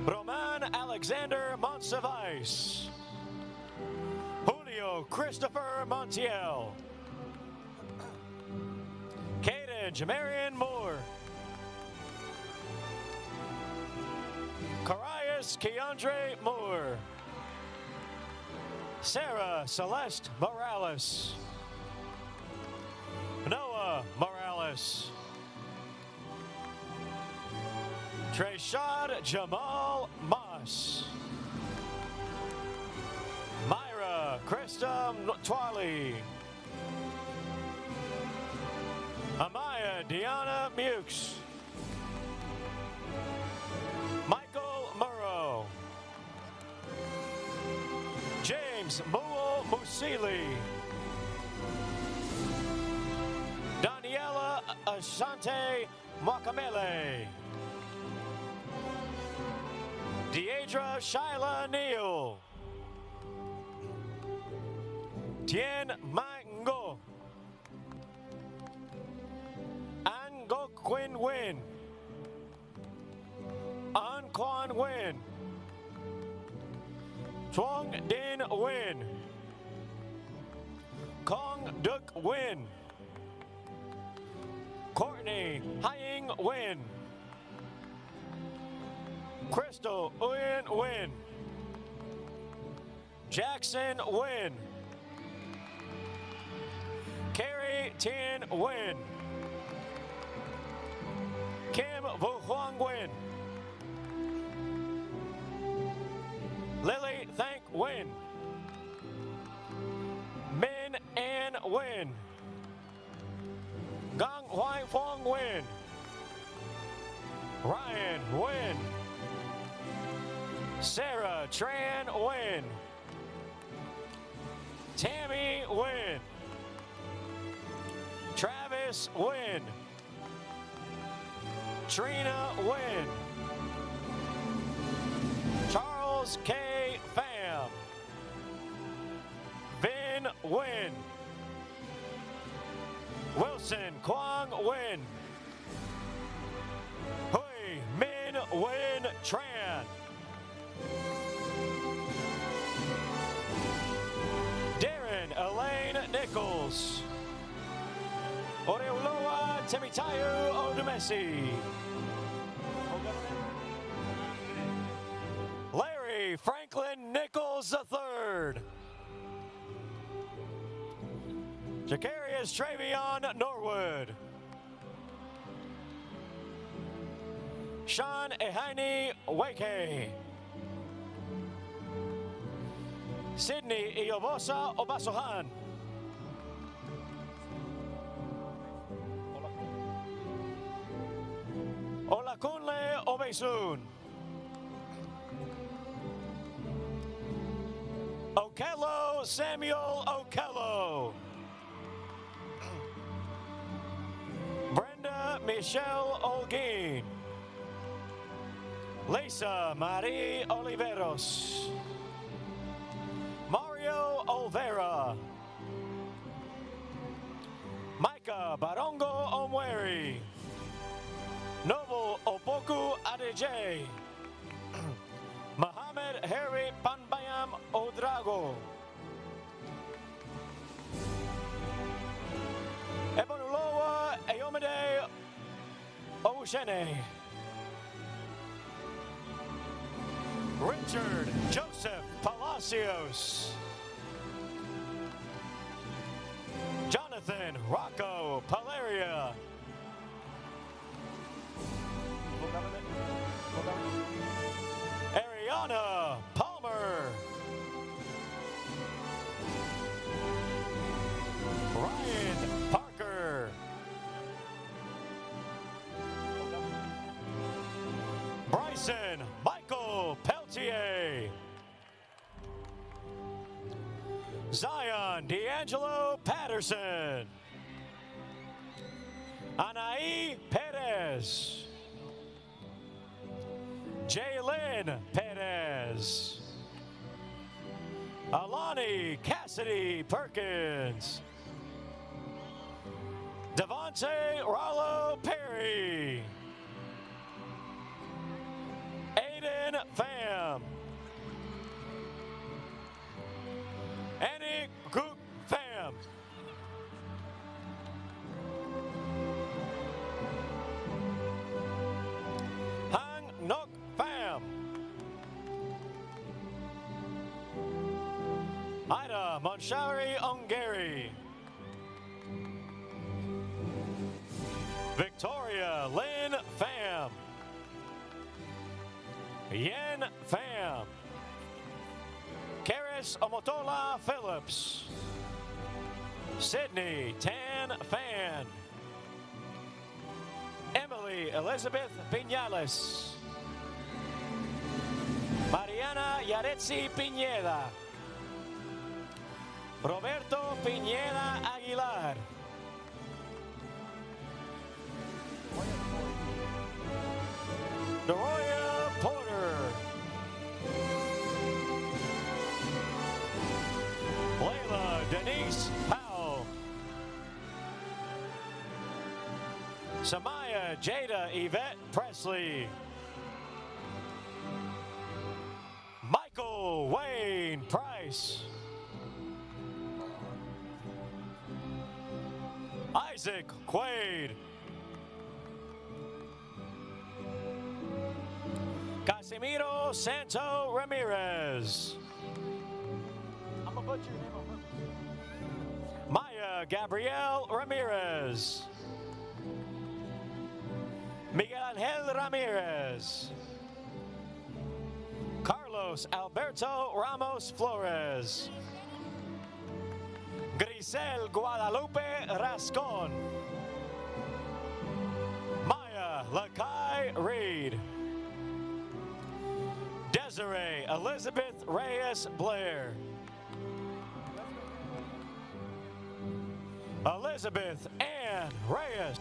Roman Alexander Monsivice. Julio Christopher Montiel. Kaden Jamarian Moore. Carias Keandre Moore. Sarah Celeste Morales. Noah Morales. Treshad Jamal Moss. Myra Krista Twali. Amaya Deanna Mukes. Michael Murrow. James Muo Musili. Daniela Asante Makamele. Deidra Shyla Neal. Tien Mango. Ango Quinn Win. An Quan Win. Chuang Din Win. Kong Duk Win. Courtney Hying Win. Crystal Uyen Win. Jackson Win. Carrie Tien Win. Kim Vu Huang Win. Lily Thank Win. Min An Win. Gang Huai Fong Win. Ryan Win. Sarah Tran Win. Tammy Win. Travis Win. Trina Win. Charles K. Pham. Vin Win. Wilson Kwang Win. Hui Min Win Tran. Darren Elaine Nichols. Oreuloa Temitayu Odumesi. Larry Franklin Nichols III. Jacarius Travion Norwood. Sean Ehaini Wake. Sydney Iobosa Obasohan. Olakunle Obesun. Okello Samuel Okello. Brenda Michelle Olguin. Lisa Marie Oliveros. Mario Olvera. Micah Barongo Omweri. Noble Opoku Adeje. Mohammed Harry Panbayam Odrago. Ebonuloa Eyomide Oshene. Richard Joseph Palacios. Jonathan Rocco Paleria. Ariana Palmer. Ryan Parker. Bryson Michael Peltier. Zion D'Angelo Patterson. Anaí Perez. Jaylin Perez. Alani Cassidy Perkins. Devontae Rollo Perry. Aiden Pham. Annie Goop Pham. Hang Nok Pham. Ida Monshari Ongeri. Victoria Lynn Pham. Yen Pham. Karis Omotola Phillips. Sydney Tan Fan. Emily Elizabeth Piñales. Mariana Yaretsi Piñeda. Roberto Piñeda Aguilar. Doroya Porter. Layla Denise Powell. Samaya Jada Yvette Presley. Michael Wayne Price. Isaac Quaid. Casimiro Santo Ramirez. I'm gonna butcher your name. Maya Gabrielle Ramirez. Miguel Angel Ramirez. Carlos Alberto Ramos Flores. Grisel Guadalupe Rascon. Maya Lakai Reed. Desiree Elizabeth Reyes Blair. Elizabeth Ann Reyes.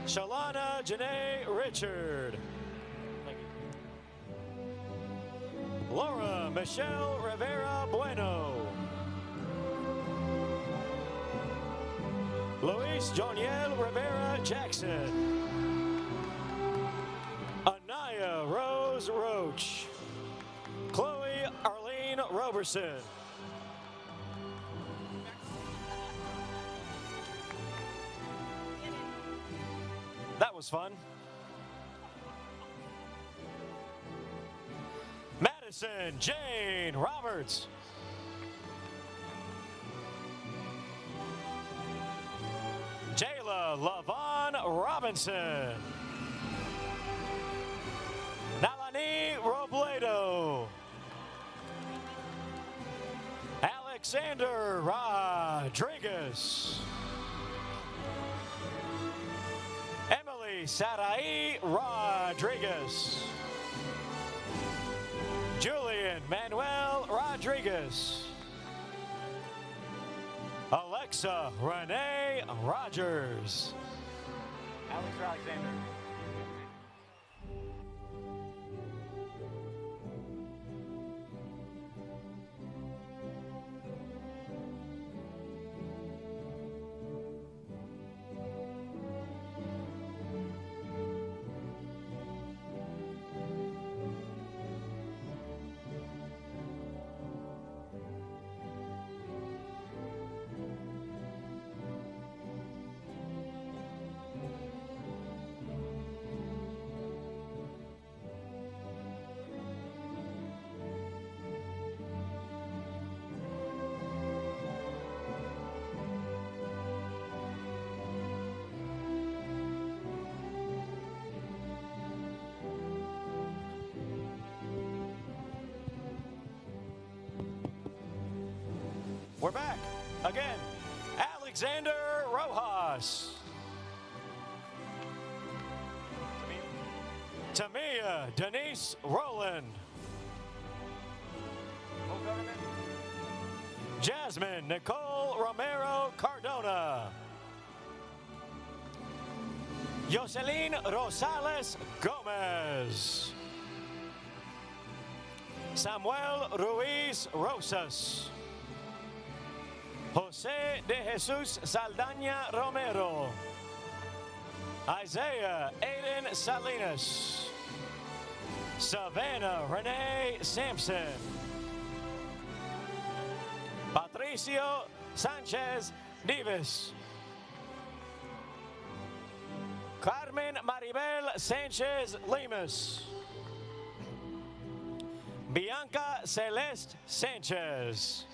Shalana Janae Richard. Laura Michelle Rivera Bueno. Luis Joniel Rivera Jackson. Anaya Rose Roach. Chloe Arlene Roberson. That was fun. Madison Jane Roberts. Jayla Lavon Robinson. Nalani Robledo. Alexander Rodriguez. Emily Sarai Rodriguez. Julian Manuel Rodriguez. Alexa Renee Rogers. Alex Alexander. We're back again. Alexander Rojas. Tamia Denise Rowland. Jasmine Nicole Romero Cardona. Jocelyn Rosales Gomez. Samuel Ruiz Rosas. Jose de Jesus Saldaña Romero. Isaiah Aiden Salinas. Savannah Renee Sampson. Patricio Sanchez Davis. Carmen Maribel Sanchez Lemus. Bianca Celeste Sanchez.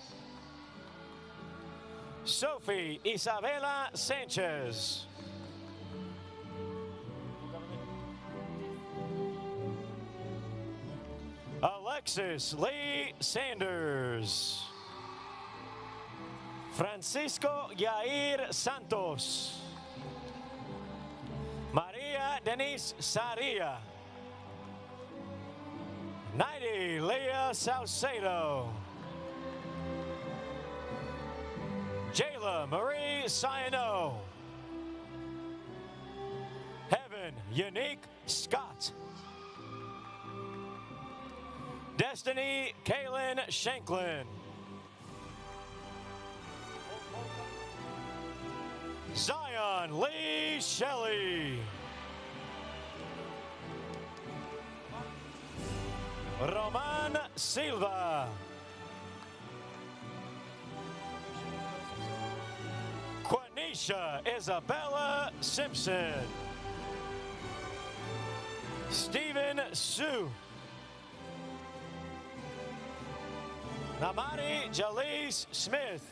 Sophie Isabela Sanchez. Alexis Lee Sanders. Francisco Yair Santos. Maria Denise Saria. Naidi Leah Salcedo. Jayla Marie Siano. Heaven Unique Scott. Destiny Kaylin Shanklin. Zion Lee Shelley. Roman Silva. Quanisha Isabella Simpson. Stephen Sue. Namani Jalise Smith.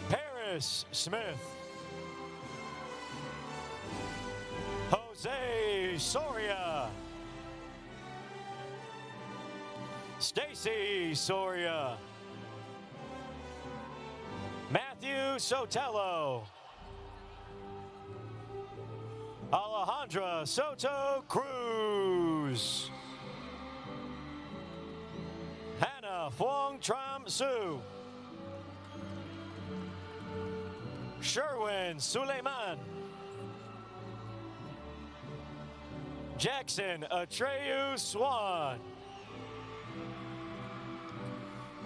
Paris Smith. Jose Soria. Stacy Soria. Matthew Sotelo. Alejandra Soto Cruz. Hannah Phuong Tram Su. Sherwin Suleiman. Jackson Atreyu Swan.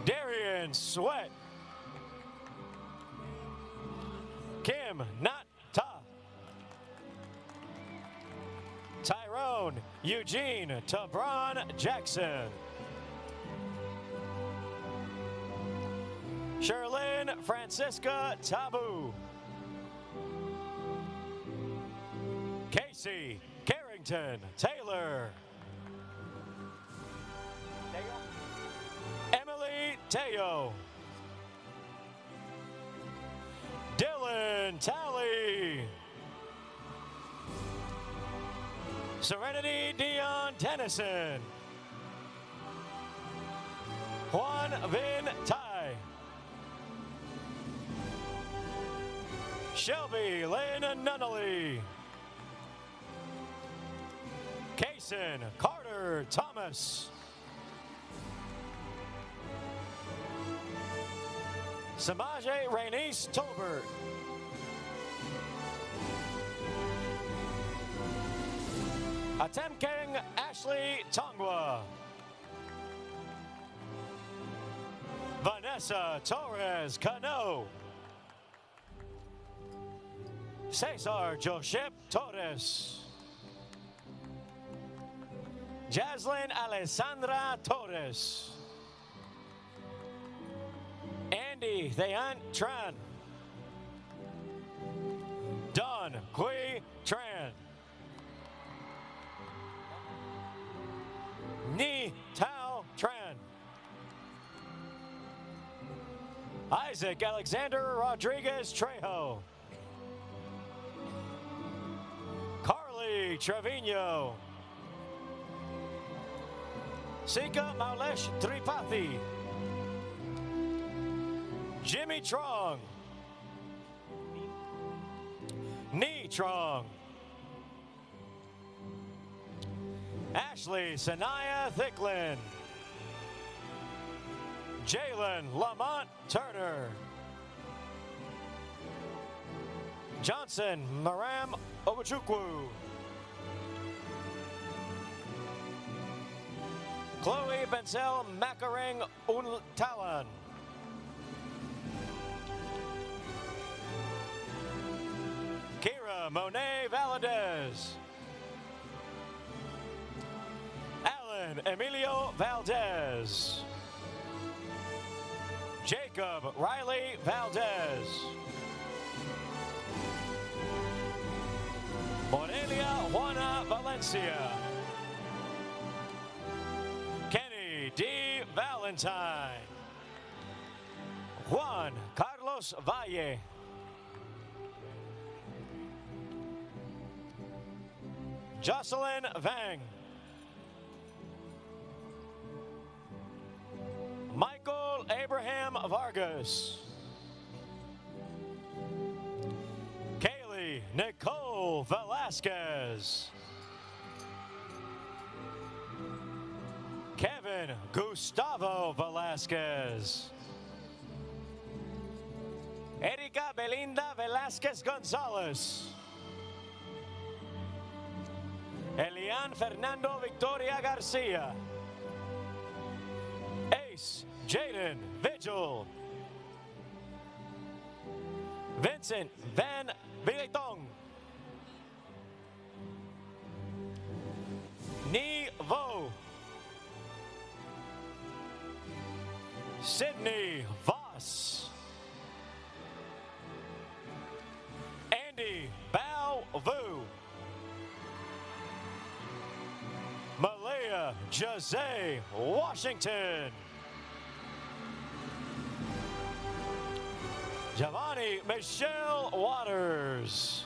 Darian Sweat. Kim Nata. Tyrone Eugene Tabron Jackson. Sherlyn Francisca Tabu. Casey Carrington Taylor. Emily Teo. Dylan Talley. Serenity Dion Tennyson. Juan Vin Tai. Shelby Lynn Nunnally. Kaysen Carter Thomas. Samaje Rainice Tolbert. Atemkeng Ashley Tongwa. Vanessa Torres Cano. Cesar Josep Torres. Jaslyn Alessandra Torres. Andy Thean Tran. Don Kui Tran. Ni Tao Tran. Isaac Alexander Rodriguez Trejo. Carly Trevino. Sika Maulesh Tripathi. Jimmy Trong. Nee Trong. Ashley Sanaya Thicklin. Jalen Lamont Turner. Johnson Maram Obachukwu. Chloe Benzel Makareng Untalan. Kira Monet Valadez. Alan Emilio Valdez. Jacob Riley Valdez. Morelia Juana Valencia. Kenny D. Valentine. Juan Carlos Valle. Jocelyn Vang. Michael Abraham Vargas. Kaylee Nicole Velasquez. Kevin Gustavo Velasquez. Erika Belinda Velasquez Gonzalez. Elian Fernando Victoria Garcia. Ace Jaden Vigil. Vincent Van Biletong. Ni Vo. Sydney Voss. Andy Bao Vu. Malaya Jose Washington. Giovanni Michelle Waters.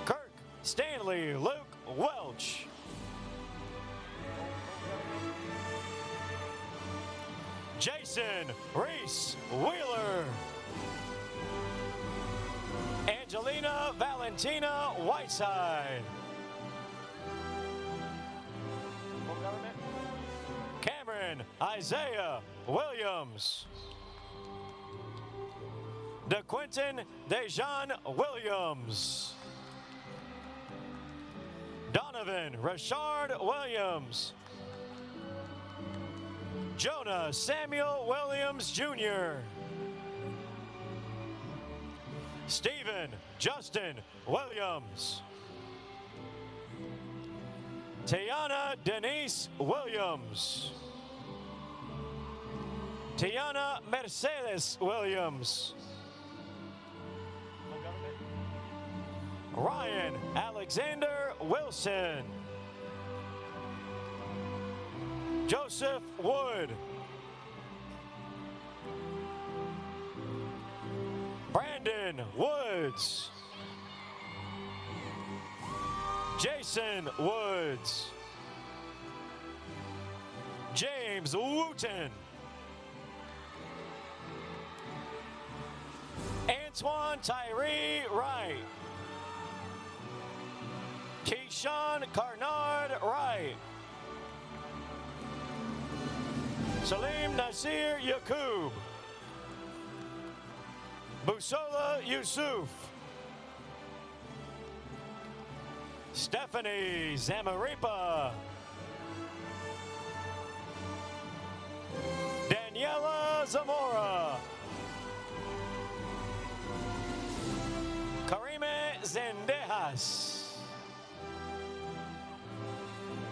Kirk Stanley Luke Welch. Jason Reese Wheeler. Angelina Valentina Whiteside. Cameron Isaiah Williams. DeQuinton Dejan Williams. Donovan Rashard Williams. Jonah Samuel Williams Jr. Stephen Justin Williams. Tiana Denise Williams. Tiana Mercedes Williams. Ryan Alexander Wilson. Joseph Wood. Brandon Woods. Jason Woods. James Wooten. Antoine Tyree Wright. Keyshawn Carnard Wright. Salim Nasir Yaqub. Busola Yusuf. Stephanie Zamaripa. Daniela Zamora. Karime Zendejas.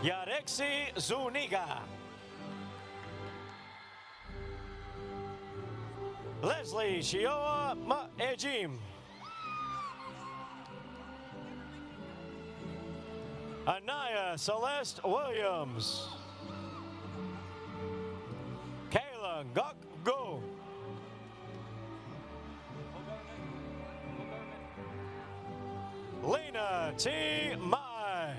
Yarexi Zuniga. Leslie Shioa Ma'ejim. Anaya Celeste Williams. Kayla Ngokgo. Lena T. Mai.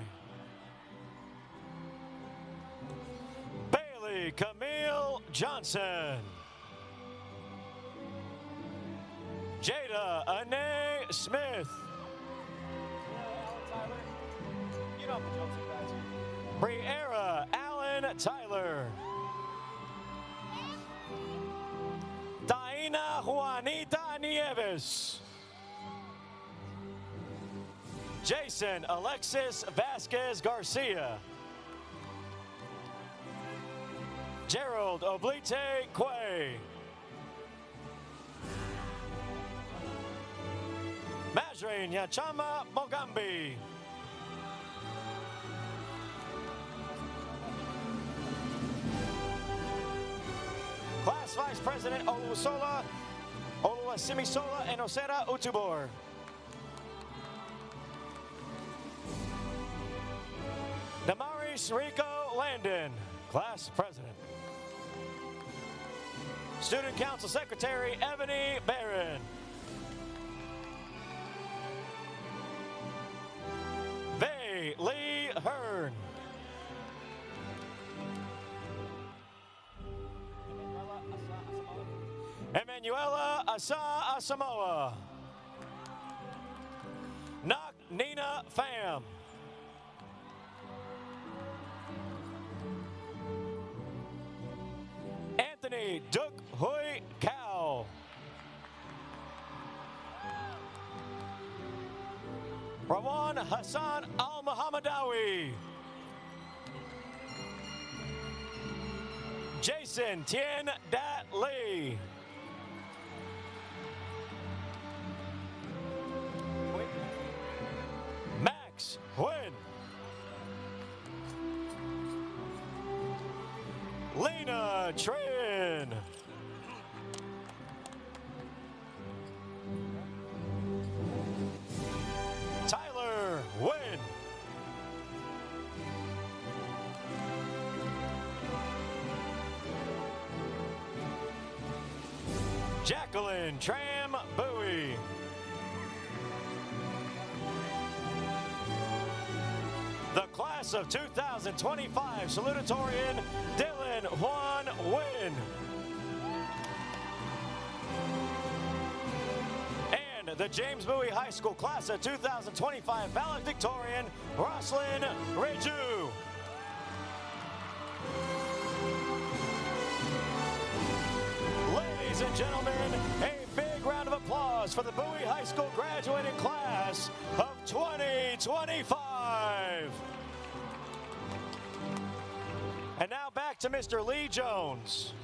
Bailey Camille Johnson. Jada Ane Smith. Briera Allen Tyler. Taina Juanita Nieves. Jason Alexis Vasquez Garcia. Gerald Oblite Quay. Majrin Yachama Mogambi. Class Vice President Oluwasola, Oluwasimisola Enosera Utubor. Damaris Rico Landon, Class President. Student Council Secretary Ebony Barron. Vay Lee Hearn. Emanuela Asa Asamoah. Nak Nina Pham. Anthony Duk Hui Cao. Rawan Hassan Al Muhammadawi. Jason Tien Dat Lee. Max Nguyen. Lena Trin. Tyler Nguyen. Jacqueline Tram Bowie. The class of 2025 Salutatorian Dylan Juan Nguyen. And the James Bowie High School class of 2025 Valedictorian Roslyn Reju. Ladies and gentlemen, a big round of applause for the Bowie High School graduating class of 2025. And now back to Mr. Lee Jones.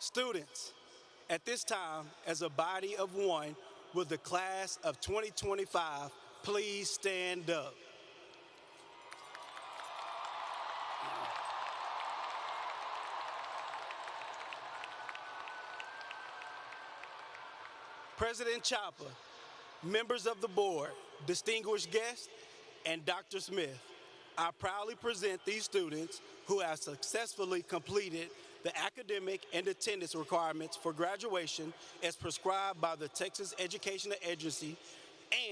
Students, at this time, as a body of one with the class of 2025, please stand up. President Chopper, members of the board, distinguished guests, and Dr. Smith, I proudly present these students who have successfully completed the academic and attendance requirements for graduation as prescribed by the Texas Educational Agency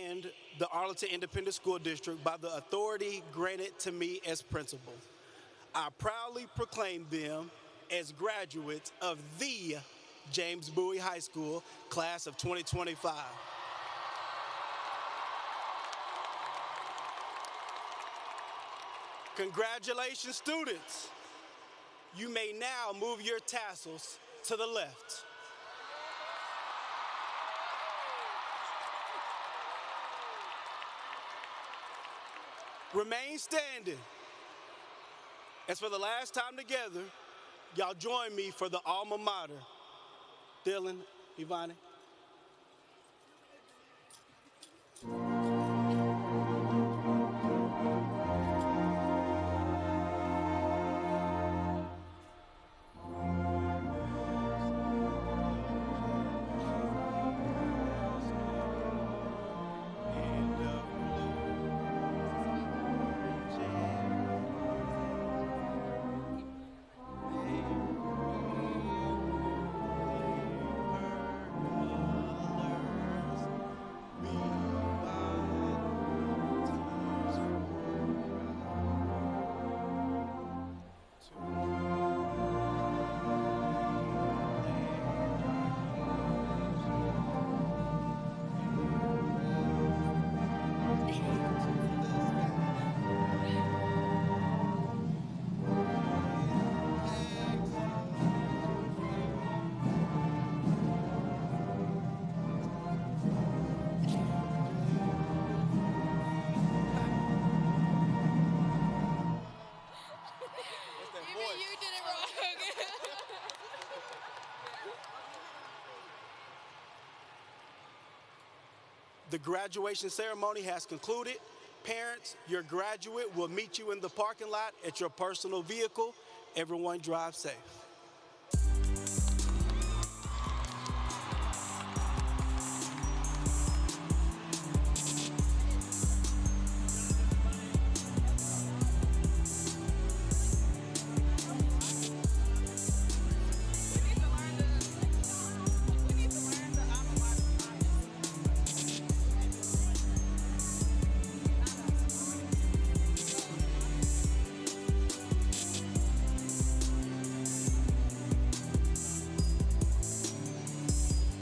and the Arlington Independent School District by the authority granted to me as principal. I proudly proclaim them as graduates of the James Bowie High School, class of 2025. Congratulations, students. You may now move your tassels to the left. Remain standing. As for the last time together, y'all join me for the alma mater. Dylan, Ivani. The graduation ceremony has concluded. Parents, your graduate will meet you in the parking lot at your personal vehicle. Everyone drive safe.